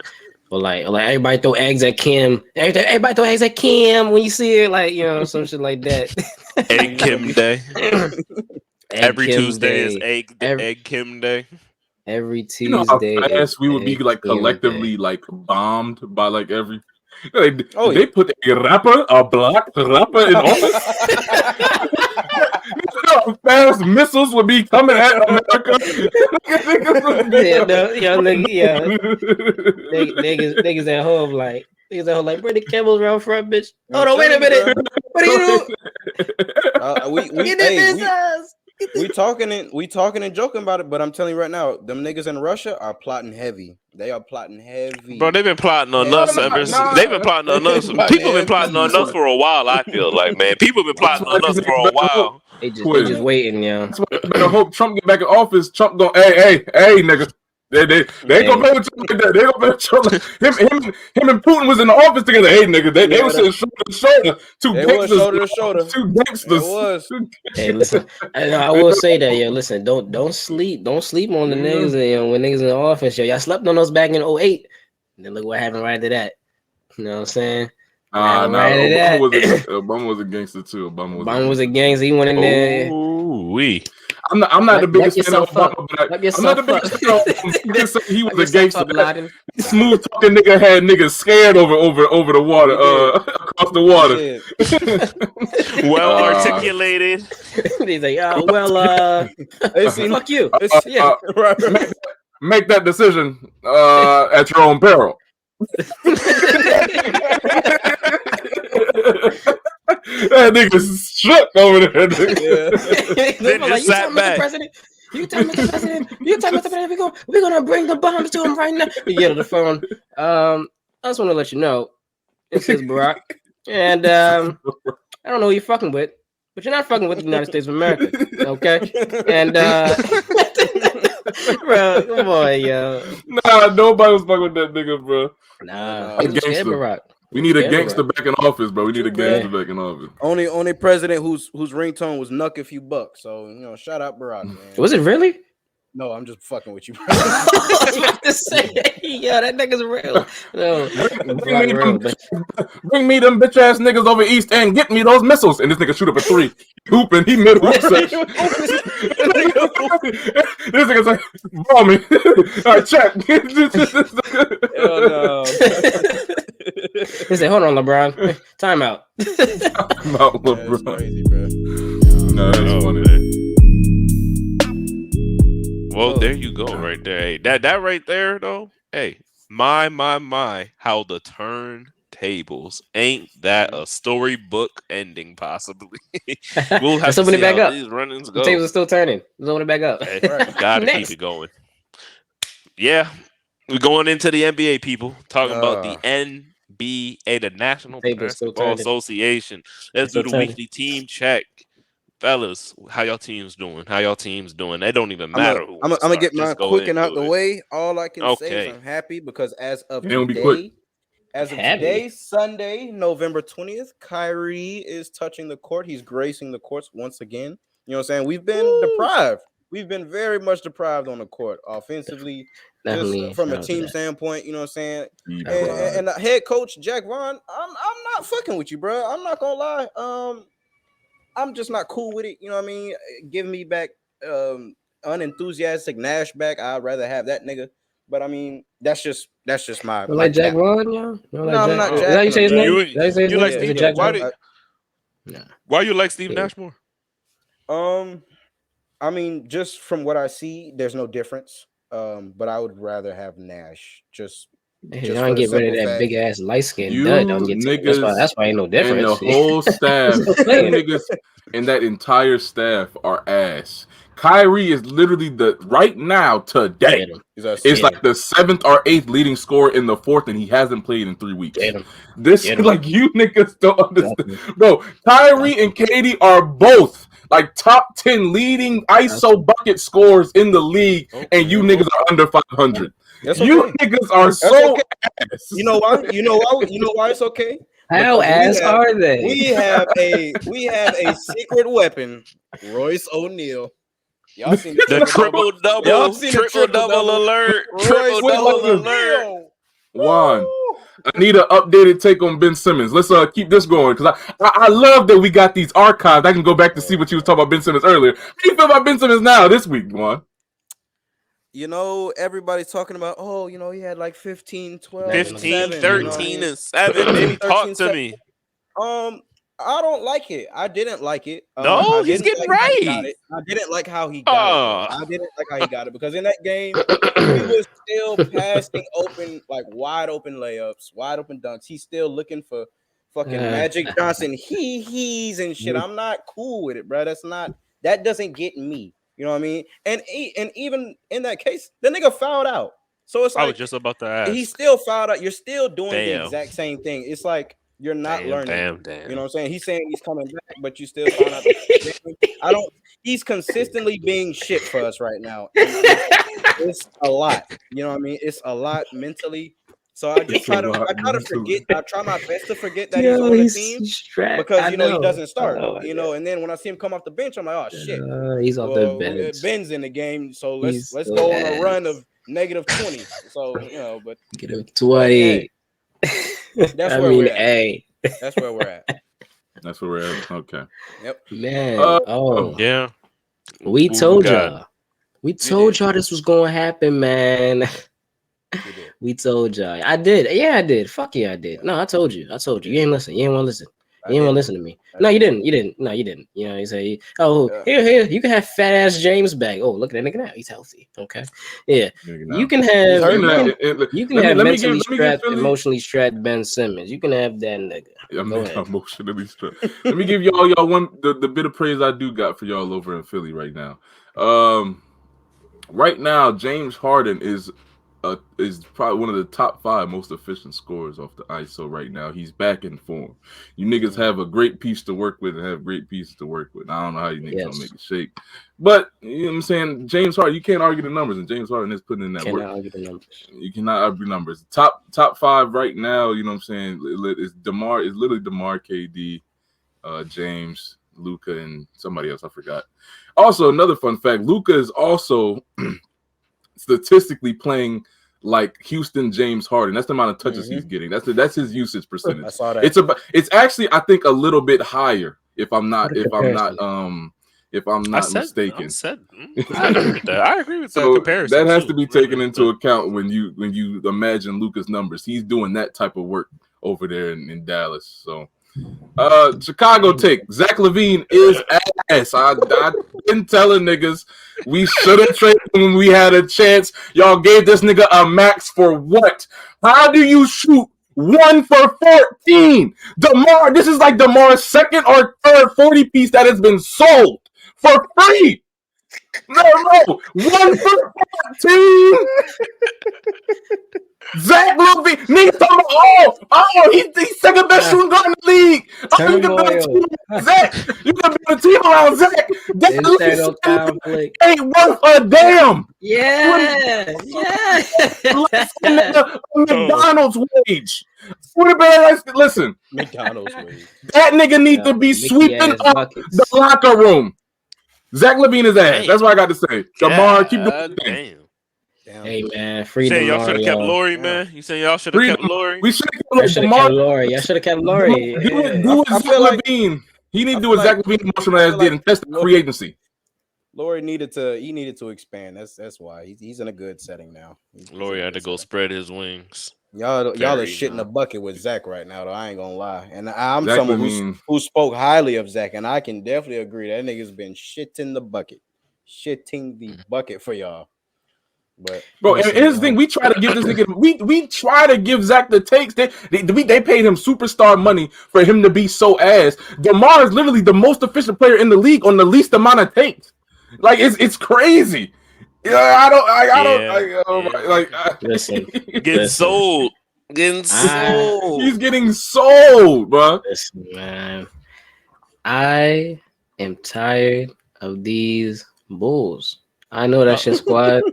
Or like everybody throw eggs at Kim. Everybody throw eggs at Kim when you see it, like, you know, some shit like that.
Egg Kim Day. Every
Kim
Tuesday
Day.
is Egg Kim Day.
Every Tuesday.
You know how fast we would be like collectively
day.
like bombed by like every They put a rapper, a black rapper in office. Fast missiles would be coming at America.
Niggas at home like, bring the cameras around front, bitch. Hold on, wait a minute. What are you doing?
We talking and joking about it, but I'm telling you right now, them niggas in Russia are plotting heavy. They are plotting heavy.
Bro, they've been plotting on us ever since. They've been plotting on us. People been plotting on us for a while, I feel like, man. People been plotting on us for a while.
They just waiting, yeah.
That's why I better hope Trump get back in office. Trump go, hey, nigga. They ain't gonna play with you like that. They gonna play with you like him and Putin was in the office together. Hey, nigga, they were sitting shoulder to shoulder. Two gangsters.
It was.
Hey, listen, I will say that, yo. Listen, don't sleep on the niggas. When niggas in the office, yo, y'all slept on us back in 2008. And then look what happened right to that. You know what I'm saying?
Obama was a gangster too.
Obama was a gangster. He went in there.
I'm not the biggest fan of Obama, but I'm not the biggest fan of Obama. He was a gangster. Smooth talking nigga had niggas scared over the water, across the water.
Well articulated.
He's like, fuck you.
Make that decision at your own peril. That nigga's shook over there.
Then just sat back.
You tell Mr. President, we're gonna bring the bombs to him right now. You get on the phone. I just want to let you know, this is Barack, and I don't know who you're fucking with, but you're not fucking with the United States of America, okay? And bro, come on, yo.
Nah, nobody was fucking with that nigga, bro.
Nah, Barack.
We need a gangster back in office, bro. We need a gangster back in office.
Only president whose ringtone was "Nuck If You Buck." So shout out Barack, man.
Was it really?
No, I'm just fucking with you, bro.
I was about to say, yeah, that nigga's real. No,
bring me them bitch ass niggas over east and get me those missiles. And this nigga shoot up a 3, hooping. He mid hoop section. This nigga's like, ball me. All right, check.
No.
He said, "Hold on, LeBron. Time out."
That's crazy, bro.
No, that's funny.
Well, there you go, right there. Hey, that right there, though. Hey, my, how the turntables. Ain't that a storybook ending? Possibly. We'll have to see
back
how
up.
These run-ins go.
The tables are still turning. Let's open it back up.
Hey, gotta keep it going. Yeah, we're going into the NBA, people. Talking about the NBA, the National Basketball Association. Let's do the weekly team check. Fellas, how y'all teams doing? They don't even matter.
I'm gonna get mine quick and out the way. All I can say is I'm happy because as of today, Sunday, November 20th, Kyrie is touching the court. He's gracing the courts once again. You know what I'm saying? We've been deprived. We've been very much deprived on the court offensively, just from a team standpoint. You know what I'm saying? And the head coach Jack Vaughn, I'm not fucking with you, bro. I'm not gonna lie. I'm just not cool with it. You know what I mean? Give me back unenthusiastic Nash back. I'd rather have that nigga. But I mean, that's just my.
You like Jack Vaughn, yeah?
No, I'm not.
Is that how you say his name?
You like Steve?
Jack
Why you like Steve Nash more?
I mean, just from what I see, there's no difference. But I would rather have Nash. Just
don't get rid of that big ass light skin. That's why ain't no difference.
And the whole staff, niggas, and that entire staff are ass. Kyrie is literally right now today. It's like the 7th or 8th leading scorer in the 4th, and he hasn't played in 3 weeks. This is like you niggas don't understand, bro. Kyrie and KD are both like top 10 leading ISO bucket scorers in the league, and you niggas are under 500. You niggas are so ass.
You know why? You know why it's okay?
How ass are they?
We have a secret weapon, Royce O'Neal. Y'all seen
the triple double alert. Triple double alert.
Juan, I need an updated take on Ben Simmons. Let's keep this going because I love that we got these archives. I can go back to see what you was talking about Ben Simmons earlier. How do you feel about Ben Simmons now this week, Juan?
you know, everybody's talking about, oh, you know, he had like 15, 12,
15,
7, you know what I
13,
mean?
and 7.
Maybe
Baby, talk
13,
to
7.
me.
I don't like it. I didn't like it. I
No, he's
didn't
getting
like how he got
right.
it. I didn't like how he got it, though.
Oh,
I didn't like how he got it because in that game, he was still passing open, like wide open layups, wide open dunks. He's still looking for fucking Magic Johnson he's and shit. I'm not cool with it, bro. That doesn't get me. You know what I mean? And even in that case, the nigga fouled out. So it's
I was
like
just about to ask.
he still fouled out. You're still doing the
Damn.
exact same thing. It's like you're not learning.
Damn.
You know what I'm saying? He's saying he's coming back, but you still found out. I don't. He's consistently being shit for us right now. And it's a lot. You know what I mean? It's a lot mentally. So I just try to forget. I try my best to forget that he's on the team because you know he doesn't start. You know, and then when I see him come off the bench, I'm like, oh shit,
he's off the bench.
Ben's in the game, so let's go on a run of -20. So you know, but
get him 20.
That's where we're at.
Hey.
That's where we're at.
That's where we're at. Okay.
Yep.
Man.
Yeah.
We told y'all. We told y'all this was gonna happen, man. We told y'all. I did. Yeah, I did. Fuck yeah, I did. No, I told you. You ain't listen. You ain't want to listen. You didn't want to listen to me. No, you didn't. No, you didn't. You know, you say, here, you can have fat ass James back. Oh, look at that nigga now. He's healthy. Okay. Yeah. You can have mentally strapped, emotionally strapped Ben Simmons. You can have that nigga.
I'm emotionally strapped. Let me give y'all the bit of praise I do got for y'all over in Philly right now. Right now, James Harden is probably one of the top 5 most efficient scorers off the ISO right now. He's back in form. You niggas have a great piece to work with and have great pieces to work with. I don't know how you niggas don't make it shake. But, you know what I'm saying? James Harden, you can't argue the numbers, and James Harden is putting in that work. You cannot argue numbers. Top 5 right now, you know what I'm saying, is literally DeMar, KD, James, Luka, and somebody else, I forgot. Also, another fun fact, Luka is also statistically playing like Houston James Harden. That's the amount of touches he's getting. That's his usage percentage.
I saw that.
It's actually, I think, a little bit higher if I'm not mistaken.
I agree with that comparison.
That has to be taken into account when you imagine Luka's numbers. He's doing that type of work over there in Dallas. So Chicago take Zach LaVine is ass. I've been telling niggas we should have traded him when we had a chance. Y'all gave this nigga a max for what? How do you shoot 1 for 14? DeMar, this is like DeMar's second or third 40 piece that has been sold for free. No, 1 for 14. Zach LaVine, niggas talking about, he's second best shooting guard in the league. You can build a team around Zach. You can build a team around Zach. That ain't worth a damn.
Yeah.
McDonald's wage. Listen,
McDonald's wage.
That nigga need to be sweeping up the locker room. Zach LaVine is ass. That's what I got to say. DeMar, keep doing the thing.
Hey man, free
saying
DeMar,
y'all should have kept Lori, man. You saying y'all should have kept Lori?
We should have kept Lori.
Y'all should have kept Lori.
Do what Zach LaVine. He need to do what Zach LaVine emotional ass did and test the free agency.
Lori needed to expand. That's why he's in a good setting now.
Lori had to go spread his wings.
Y'all are shitting the bucket with Zach right now, though. I ain't gonna lie. And I'm Zach someone who spoke highly of Zach, and I can definitely agree that nigga's been shitting the bucket for y'all. But
bro, and here's the thing: we try to give this nigga, we try to give Zach the takes. They paid him superstar money for him to be so ass. DeMar is literally the most efficient player in the league on the least amount of takes. Like it's crazy. Yeah,
listen,
sold.
He's getting sold, bro.
Listen, man, I am tired of these Bulls. I know that shit's quiet.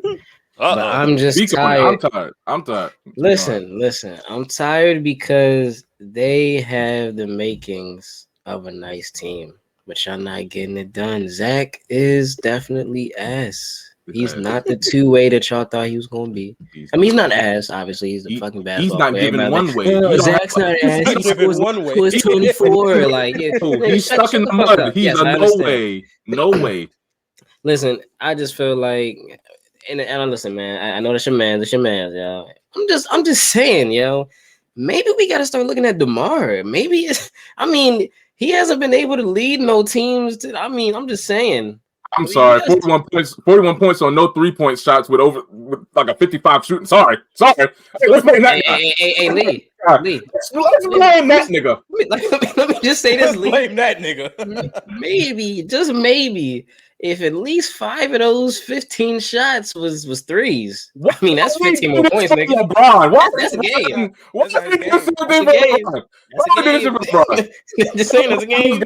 But I'm just tired.
I'm tired.
Listen. I'm tired because they have the makings of a nice team, but y'all not getting it done. Zach is definitely ass. He's not the 2-way that y'all thought he was gonna be. I mean, he's not ass. Obviously, he's a fucking bad.
He's not giving one way.
Zach's not ass. He scores 24. Like
he's stuck in the mud. He's a no way.
Listen, I just feel like and listen, man. I know that's your man. That's your man, yo. I'm just saying, yo. Maybe we got to start looking at DeMar. Maybe it's. I mean, he hasn't been able to lead no teams. I'm just saying.
I'm sorry, 41 points on no 3-point shots with like a 55 shooting. Sorry. Hey, let's blame that guy.
Hey, Lee.
Let's blame that nigga.
Let me just say this, Lee.
Blame that nigga.
Maybe, just maybe, if at least 5 of those 15 shots was threes. I mean, that's 15 more points, nigga.
LeBron.
That's a game.
What's the game?
Just saying, it's a game.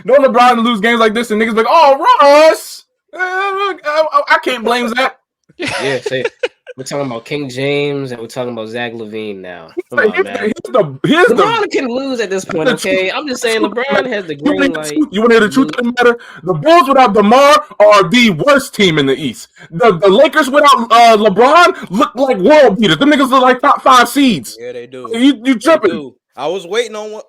Don't LeBron lose games like this and niggas be like, oh, Russ. I can't blame Zach.
Yeah, say it. We're talking about King James and we're talking about Zach LaVine now. Come on, man. LeBron can lose at this point, okay? I'm just saying LeBron has the green light.
You want to hear the truth of the matter? The Bulls without DeMar are the worst team in the East. The Lakers without LeBron look like world beaters. Them niggas look like top 5 seeds.
Yeah, they do.
You tripping?
I was waiting on one.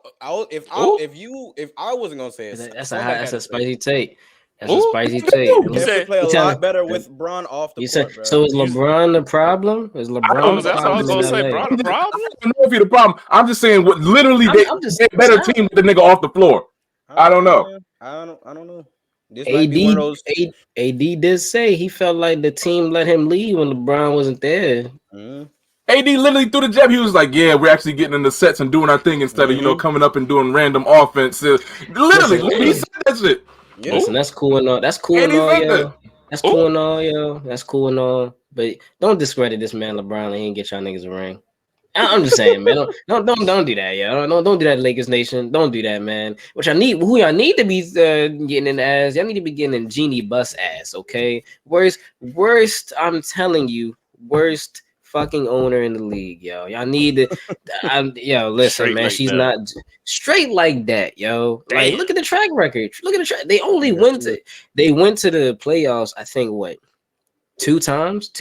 If I wasn't gonna say it,
that's a spicy take. That's a spicy take.
You play a lot better with Bron off the court, bro.
So is LeBron the problem? Is LeBron?
That's all I was gonna say. LeBron the problem?
I don't know if you're the problem. I'm just saying what literally they're better team with the nigga off the floor. I don't know.
I don't know. This
AD did say he felt like the team let him leave when LeBron wasn't there.
AD literally threw the jab. He was like, "Yeah, we're actually getting in the sets and doing our thing instead of coming up and doing random offense." Literally, he said that shit.
Yeah. Listen, that's cool and all. That's cool and all, yo. That's cool and all, yo. That's cool and all. But don't discredit this man, LeBron. And he ain't get y'all niggas a ring. I'm just saying, man. Don't do that, yo. Don't do that, Lakers Nation. Don't do that, man. Who y'all need to be getting in the ass. Y'all need to be getting in Genie Bus ass, okay? Worst. I'm telling you, worst fucking owner in the league, yo. Y'all need to. Listen, straight, man. Like she's that. Not straight like that, yo. Damn. Like, look at the track record. Look at the track. They only went to the playoffs. I think what, 2 times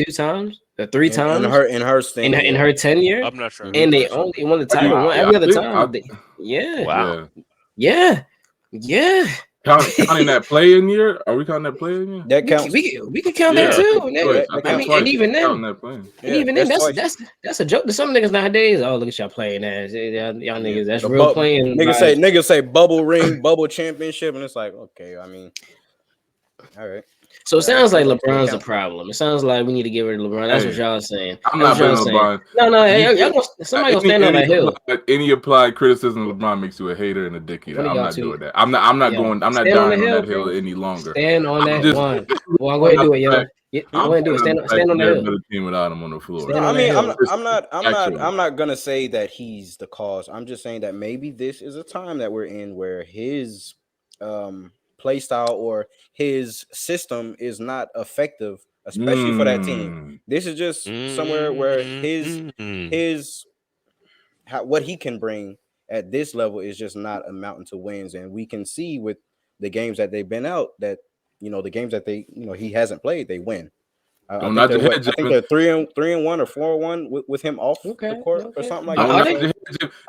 or 3 times in her tenure.
I'm not sure.
And they only won the title every other time.
Wow.
Yeah.
Counting that play-in year? Are we counting that play-in year?
That counts. We can count that too. And even then, that's a joke to some niggas nowadays. Oh, look at y'all playing ass. Y'all niggas, that's real playing.
Niggas say bubble ring, bubble championship, and it's like, okay, I mean, all right.
So it sounds like LeBron's the problem. It sounds like we need to get rid of LeBron. That's what y'all saying.
I'm not blaming LeBron.
No, somebody gonna stand on that hill.
Any applied criticism of LeBron makes you a hater and a dickhead. I'm not doing that. I'm not dying on that hill any longer.
Stand on that one. Well, go ahead and do it, yo. I'm going to do it. Stand on the hill.
Team without him on the floor.
I mean, I'm not gonna say that he's the cause. I'm just saying that maybe this is a time that we're in where his play style or his system is not effective, especially for that team. This is just somewhere where what he can bring at this level is just not amounting to wins, and we can see with the games that they've been out that the games that he hasn't played, they win. I think they're 3-1 or 4-1 with him off the court or something like that.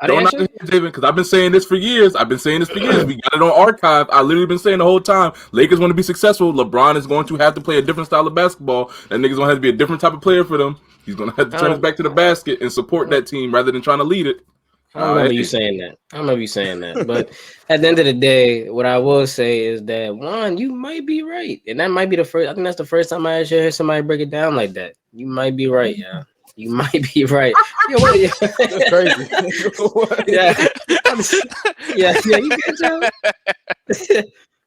Don't knock the head, Javen, because I've been saying this for years. We got it on archive. I literally been saying the whole time. Lakers want to be successful. LeBron is going to have to play a different style of basketball. That nigga's going to have to be a different type of player for them. He's going to have to turn his back to the basket and support that team rather than trying to lead it.
I remember you saying that. But at the end of the day, what I will say is that, Juan, you might be right. And that might be the first. I think that's the first time I actually heard somebody break it down like that. You might be right, yeah. You might be right.
That's crazy.
Yeah, you good, Joe?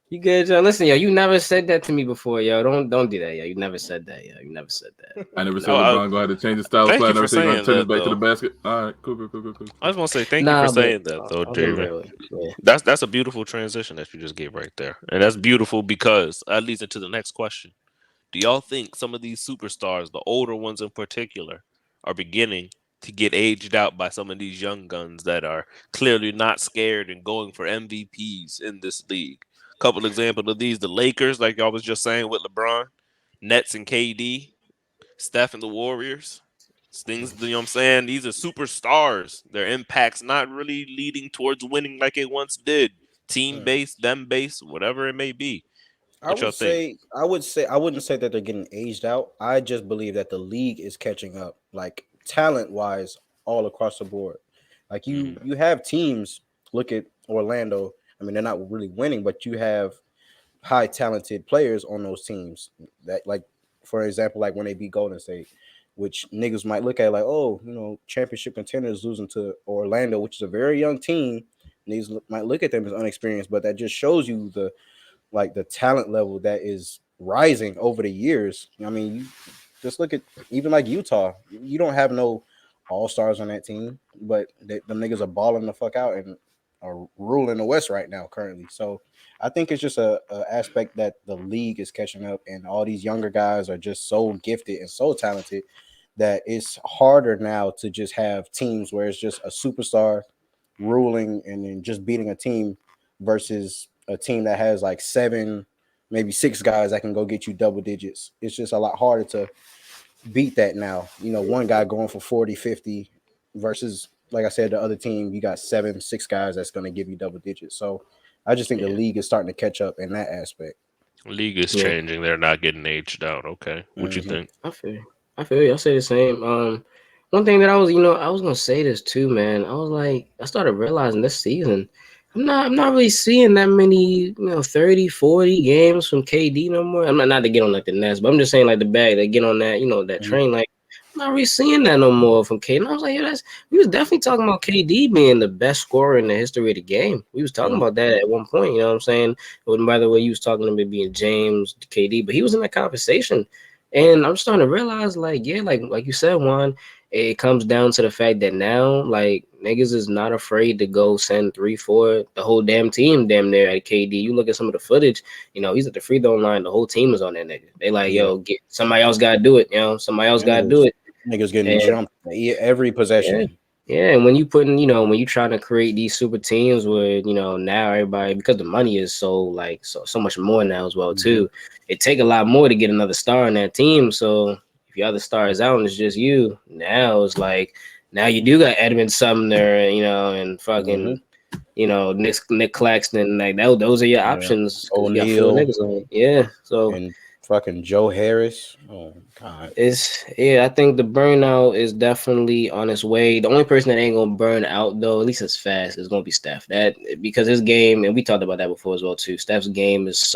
You good, Joe? Listen, yo, you never said that to me before, yo. Don't do that, yo. You never said that, yo. You never said that.
I never said LeBron going to have to change his style of play. I never said he's going to turn his back to the basket. All right, cool.
I just want to say thank you for saying that, though, David. Yeah. That's a beautiful transition that you just gave right there. And that's beautiful because that leads into the next question. Do y'all think some of these superstars, the older ones in particular, are beginning to get aged out by some of these young guns that are clearly not scared and going for MVPs in this league? Couple examples of these: the Lakers, like y'all was just saying with LeBron, Nets and KD, Steph and the Warriors. Things, you know what I'm saying? These are superstars. Their impact's not really leading towards winning like it once did. Team based, them based, whatever it may be. What y'all think?
I wouldn't say that they're getting aged out. I just believe that the league is catching up, like talent wise, all across the board. Like
Mhm.
you have teams. Look at Orlando. I mean, they're not really winning, but you have high talented players on those teams. That, like, for example, like when they beat Golden State, which niggas might look at like, oh, championship contenders losing to Orlando, which is a very young team. Niggas might look at them as unexperienced, but that just shows you the talent level that is rising over the years. I mean, you just look at even like Utah. You don't have no all stars on that team, but them niggas are balling the fuck out and are ruling the West right now currently. So I think it's just a aspect that the league is catching up, and all these younger guys are just so gifted and so talented that it's harder now to just have teams where it's just a superstar ruling and then just beating a team versus a team that has like seven, maybe six guys that can go get you double digits. It's just a lot harder to beat that now. One guy going for 40, 50 versus, like I said, the other team, you got seven, six guys that's going to give you double digits. So I just think the
Yeah.
league is starting to catch up in that aspect.
League is
Yeah.
changing. They're not getting aged out. Okay. What you think?
I feel you. I say the same. One thing that I was gonna say this too, man. I started realizing this season, I'm not really seeing that many, 30, 40 games from KD no more. I'm not to get on like the Nets, but I'm just saying like the bag that get on that, that train. Like I'm not really seeing that no more from KD. And I was like, we was definitely talking about KD being the best scorer in the history of the game. We was talking about that at one point. You know what I'm saying? By the way, you was talking about being James, KD, but he was in that conversation. And I'm starting to realize, like you said, Juan, it comes down to the fact that now, like, niggas is not afraid to go send 3, 4, the whole damn team damn near at KD. You look at some of the footage, he's at the free throw line, the whole team is on that nigga. They like, yo, get somebody else gotta do it, somebody else gotta do it.
Niggas getting
And
jumped every possession.
yeah, and when you when you trying to create these super teams where now everybody, because the money is so much more now as well too, it take a lot more to get another star on that team. So if your other star is out and it's just you, now it's like now you do got Edmund Sumner, and fucking Nick Claxton, like that. Those are your options because you got 4
O'Neal
niggas on it. Yeah, so.
and fucking Joe Harris. Oh God.
I think the burnout is definitely on its way. The only person that ain't gonna burn out though, at least as fast, is gonna be Steph. That because his game, and we talked about that before as well too. Steph's game is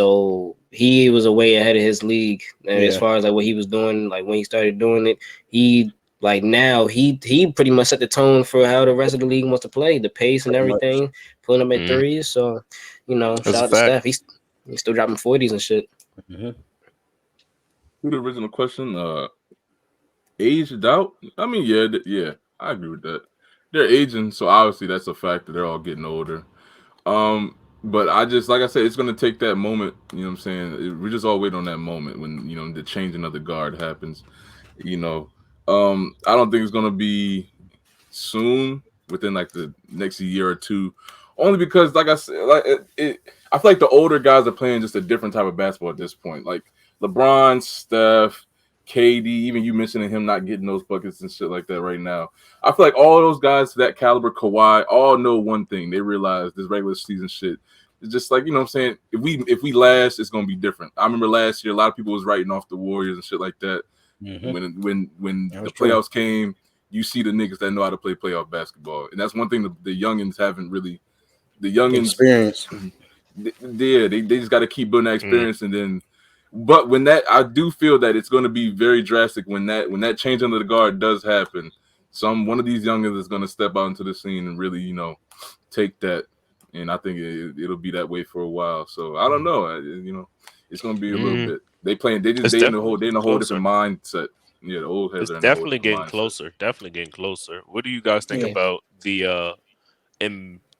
he was way ahead of his league, and as far as like what he was doing, like when he started doing it, he pretty much set the tone for how the rest of the league wants to play, the pace and everything, pulling up at threes. So shout out to Steph. He's still dropping 40s and shit.
To the original question, aged out. I mean, yeah, I agree with that. They're aging, so obviously that's a factor. They're all getting older. But like I said, it's gonna take that moment. You know what I'm saying? We're just all waiting on that moment when the changing of the guard happens. I don't think it's gonna be soon, within like the next year or two. Only because, like I said, I feel like the older guys are playing just a different type of basketball at this point. Like LeBron, Steph, KD, even you mentioning him not getting those buckets and shit like that right now. I feel like all those guys that caliber, Kawhi, all know one thing. They realize this regular season shit is just like, what I'm saying? If we last, it's gonna be different. I remember last year, a lot of people was writing off the Warriors and shit like that. When the playoffs came, you see the niggas that know how to play playoff basketball, and that's one thing the youngins haven't really. The youngins
experience.
They just got to keep building that experience, and then. But I do feel that it's going to be very drastic when that change under the guard does happen. One of these youngins is going to step out into the scene and really, take that. And I think it'll be that way for a while. So I don't know. It's going to be a little bit. They in a whole different mindset. Yeah, the old heads
it's
are
definitely getting closer. Definitely getting closer. What do you guys think about the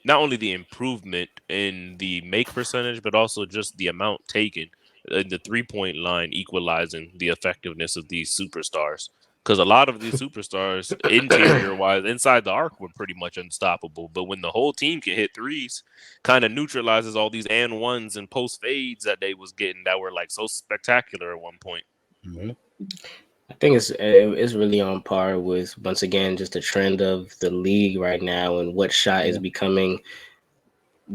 not only the improvement in the make percentage, but also just the amount taken? The 3-point line equalizing the effectiveness of these superstars, because a lot of these superstars interior wise inside the arc were pretty much unstoppable, but when the whole team can hit threes, kind of neutralizes all these and ones and post fades that they was getting that were like so spectacular at one point.
I think it's really on par with, once again, just the trend of the league right now and what shot is becoming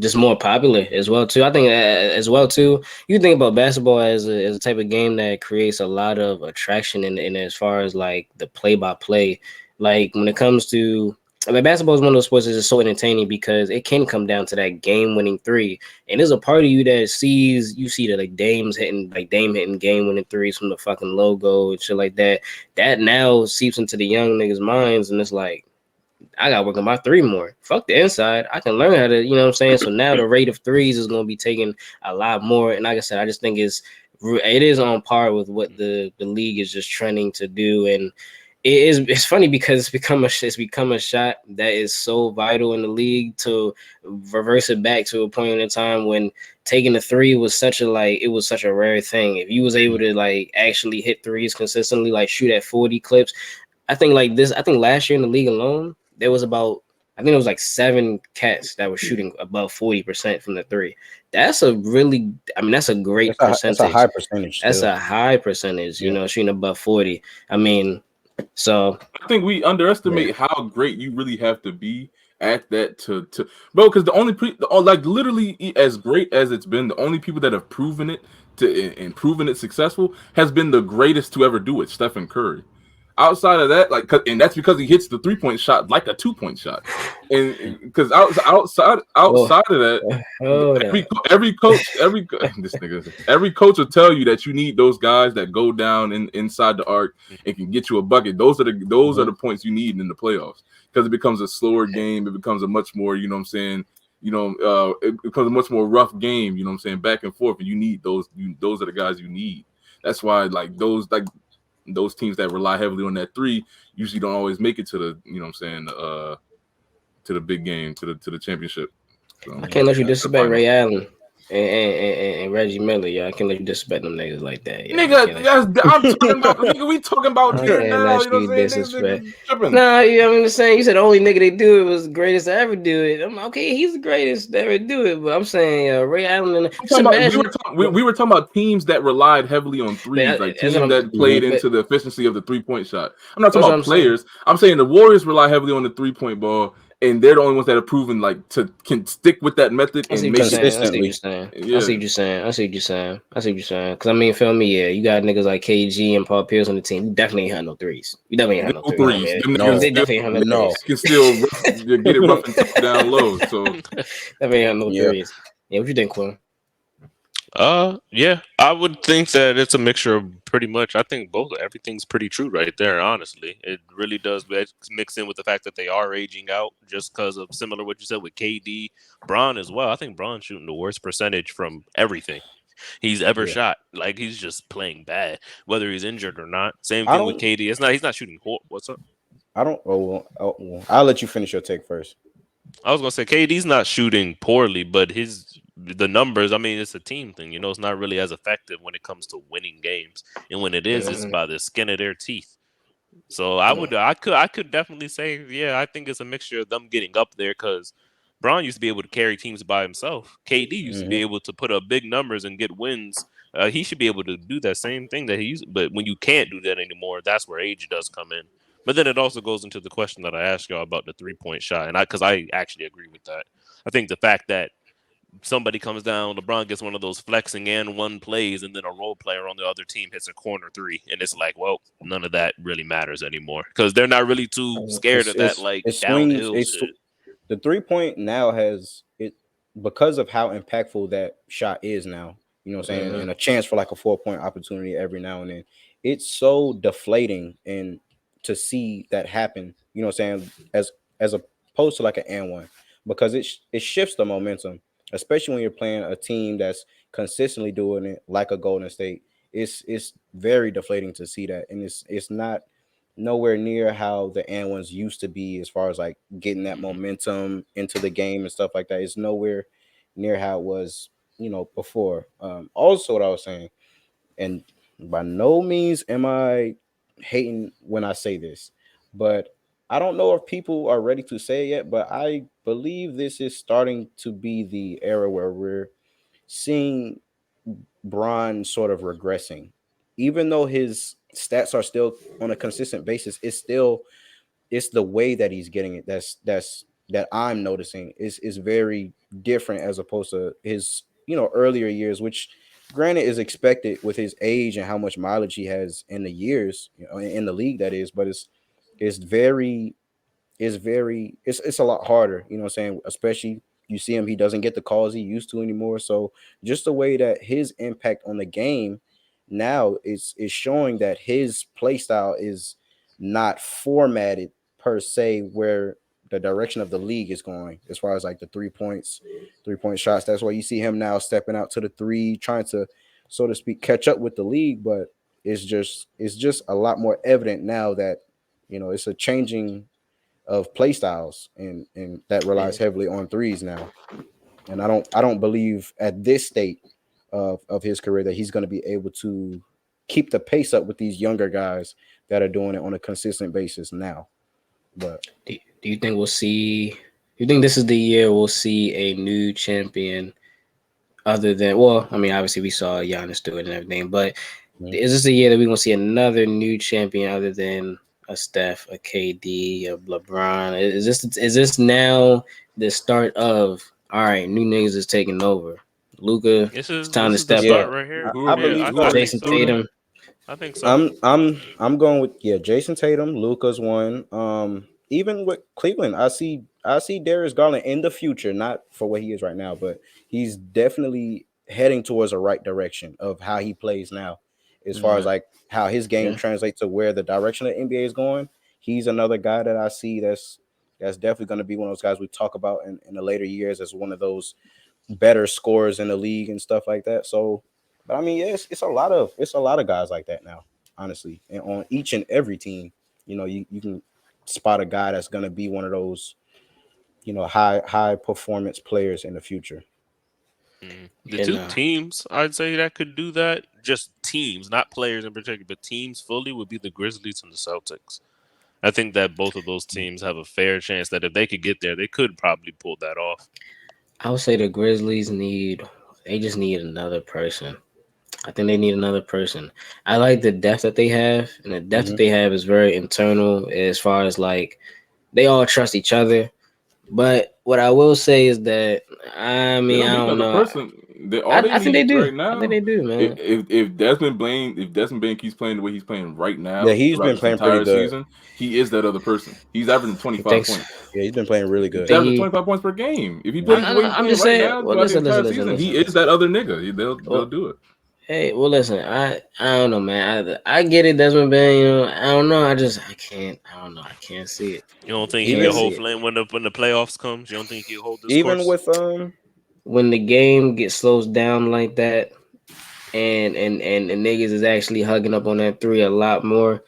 just more popular as well too. I think as well too. You think about basketball as a type of game that creates a lot of attraction in as far as like the play by play. Like when it comes to, I mean, basketball is one of those sports that's just so entertaining because it can come down to that game winning three. And there's a part of you that sees you see that like Dame hitting game winning threes from the fucking logo and shit like that. That now seeps into the young niggas' minds, and it's like, I got to work on my three more. Fuck the inside. I can learn how to, you know what I'm saying? So now the rate of threes is going to be taken a lot more. And like I said, I just think it is on par with what the league is just trending to do. And it's funny because it's become a shot that is so vital in the league to reverse it back to a point in time when taking the three was such a rare thing. If you was able to like actually hit threes consistently, like shoot at 40 clips, I think last year in the league alone, there was like 7 cats that were shooting above 40% from the three. That's a great percentage.
That's a high percentage.
That's a high percentage, you know, shooting above 40. I mean, so
I think we underestimate how great you really have to be at that to bro, because like literally as great as it's been, the only people that have proven it and proven it successful has been the greatest to ever do it, Stephen Curry. Outside of that, and that's because he hits the 3-point shot like a 2-point shot, and because outside of that, every coach will tell you that you need those guys that go down inside the arc and can get you a bucket. Those are the points you need in the playoffs, because it becomes a slower game. It becomes a much more, you know what I'm saying, it becomes a much more rough game, you know what I'm saying, back and forth, and you need those are the guys you need. That's why those teams that rely heavily on that three usually don't always make it to the, you know what I'm saying, to the big game, to the championship. So,
I can't let you disrespect Ray Allen and Reggie Miller, yeah. I can't let you disrespect them niggas like that, yeah.
I'm talking about nigga. We talking about here now. You know what I'm saying? Niggas
nah, I'm just saying. You said the only nigga they do it was the greatest to ever do it. I'm like, okay, he's the greatest to ever do it, but I'm saying Ray Allen.
We were talking about teams that relied heavily on threes, like teams that played into the efficiency of the 3-point shot. I'm not talking about players. I'm saying the Warriors rely heavily on the 3-point ball, and they're the only ones that have proven like can stick with that method and make it consistently.
I see what you're saying. Because I mean, feel me, yeah, you got niggas like KG and Paul Pierce on the team. You definitely ain't had no threes. You definitely ain't had no threes. They definitely have no threes.
Can still get it rough and tough down low. So
definitely have no threes. Yeah, what you think, Quinn?
Yeah, I would think that it's a mixture of pretty much. I think everything's pretty true right there. Honestly, it really does mix in with the fact that they are aging out, just because of similar what you said with KD, Bron as well. I think Bron's shooting the worst percentage from everything he's ever shot. Like he's just playing bad, whether he's injured or not. Same thing with KD. He's not shooting. What's up?
I'll let you finish your take first.
I was gonna say KD's not shooting poorly, but the numbers, I mean, it's a team thing. You know, it's not really as effective when it comes to winning games, and when it is, it's by the skin of their teeth. So I could definitely say, yeah, I think it's a mixture of them getting up there, because Bron used to be able to carry teams by himself. KD used to be able to put up big numbers and get wins. He should be able to do that same thing that he used. But when you can't do that anymore, that's where age does come in. But then it also goes into the question that I asked y'all about the 3-point shot, and because I actually agree with that. I think the fact that somebody comes down, LeBron gets one of those flexing and one plays, and then a role player on the other team hits a corner three, and it's like, well, none of that really matters anymore, because they're not really too scared of that downhill shit.
The 3-point now has it because of how impactful that shot is now. You know what I'm saying? And a chance for like a 4-point opportunity every now and then. It's so deflating and to see that happen. You know what I'm saying? As opposed to like an and one, because it shifts the momentum, especially when you're playing a team that's consistently doing it like a Golden State. It's very deflating to see that, and it's not nowhere near how the and ones used to be as far as like getting that momentum into the game and stuff like that. It's nowhere near how it was, before. Also, what I was saying, and by no means am I hating when I say this, but I don't know if people are ready to say it yet, but I believe this is starting to be the era where we're seeing Bron sort of regressing. Even though his stats are still on a consistent basis, it's the way that he's getting it that's that I'm noticing is very different as opposed to his earlier years, which granted is expected with his age and how much mileage he has in the years, in the league that is, but it's very it's a lot harder, you know what I'm saying? Especially you see him, he doesn't get the calls he used to anymore. So just the way that his impact on the game now is showing that his play style is not formatted per se where the direction of the league is going as far as like the 3 point shots. That's why you see him now stepping out to the three, trying to, so to speak, catch up with the league. But it's just a lot more evident now that it's a changing of play styles, and that relies heavily on threes now. And I don't believe at this state of his career that he's going to be able to keep the pace up with these younger guys that are doing it on a consistent basis now. But
Do you think we'll see? Do you think this is the year we'll see a new champion? Other than, well, I mean, obviously we saw Giannis do it and everything, but is this the year that we're gonna see another new champion other than a Steph, a KD, a LeBron? Is this now the start of, all right, new niggas is taking over? Luka, it's time to step
start
up.
right here.
I believe
Jason Tatum.
I think so.
I'm going with Jason Tatum, Luka's one. Even with Cleveland, I see Darius Garland in the future, not for what he is right now, but he's definitely heading towards the right direction of how he plays now, as far as like how his game translates to where the direction of the NBA is going. He's another guy that I see that's definitely going to be one of those guys we talk about in the later years as one of those better scorers in the league and stuff like that. So, but I mean, it's a lot of guys like that now, honestly, and on each and every team, you can spot a guy that's going to be one of those, high performance players in the future.
The two teams I'd say that could do that, just teams, not players in particular, but teams fully, would be the Grizzlies and the Celtics. I think that both of those teams have a fair chance that if they could get there, they could probably pull that off.
I would say the Grizzlies just need another person. I think they need another person. I like the depth that they have, and the depth that they have is very internal as far as like they all trust each other. But what I will say is that I don't know. I think they do. Right now, I think they do, man.
If Desmond Bain keeps playing the way he's playing right now,
he's been playing pretty good.
Season, he is that other person. He's averaging 25 points.
Yeah, he's been playing really good.
He's averaging 25 points per game. If he plays the way he's playing right now, listen, he is that other nigga. They'll do it.
Hey, well, listen, I don't know, man. I get it, Desmond Bain. I don't know. I can't. I don't know. I can't see it.
You don't think he can hold flame when the playoffs comes? You don't think he'll hold this
even
course?
With
when the game slows down like that, and niggas is actually hugging up on that three a lot more.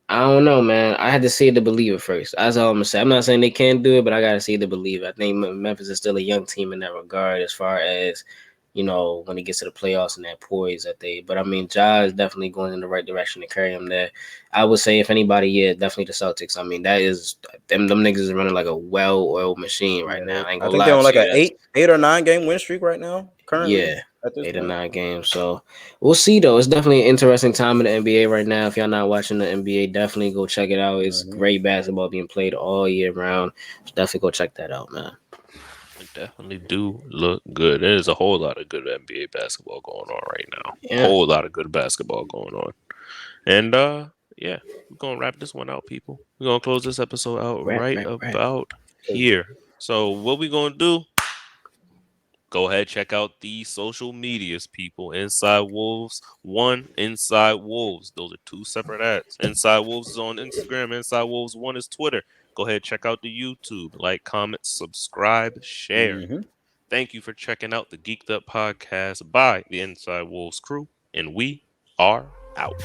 I don't know, man. I had to see it to believe it first. That's all I'm gonna say. I'm not saying they can't do it, but I gotta see it to believe it. I think Memphis is still a young team in that regard, as far as when it gets to the playoffs and that poise that they. But I mean, Ja is definitely going in the right direction to carry him there. I would say, if anybody, definitely the Celtics. I mean, that is them niggas is running like a well-oiled machine right now. I think they're
on like an 8 or 9 game win streak right now. Currently,
yeah, 8 or 9 games. So we'll see though. It's definitely an interesting time in the NBA right now. If y'all not watching the NBA, definitely go check it out. It's great basketball being played all year round. So definitely go check that out, man.
Definitely do look good. There's a whole lot of good NBA basketball going on right now.
Yeah.
Whole lot of good basketball going on. And we're gonna wrap this one out, people. We're gonna close this episode out right about here. So what we gonna do? Go ahead, check out the social medias, people. Inside Wolves 1, Inside Wolves. Those are 2 separate ads. Inside Wolves is on Instagram. Inside Wolves 1 is Twitter. Go ahead, check out the YouTube. Like, comment, subscribe, share. Thank you for checking out the Geeked Up Podcast by the Inside Wolves crew. And we are out.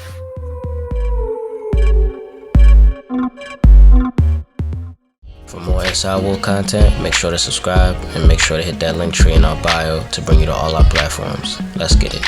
For more Inside Wolf content, make sure to subscribe and make sure to hit that link tree in our bio to bring you to all our platforms. Let's get it.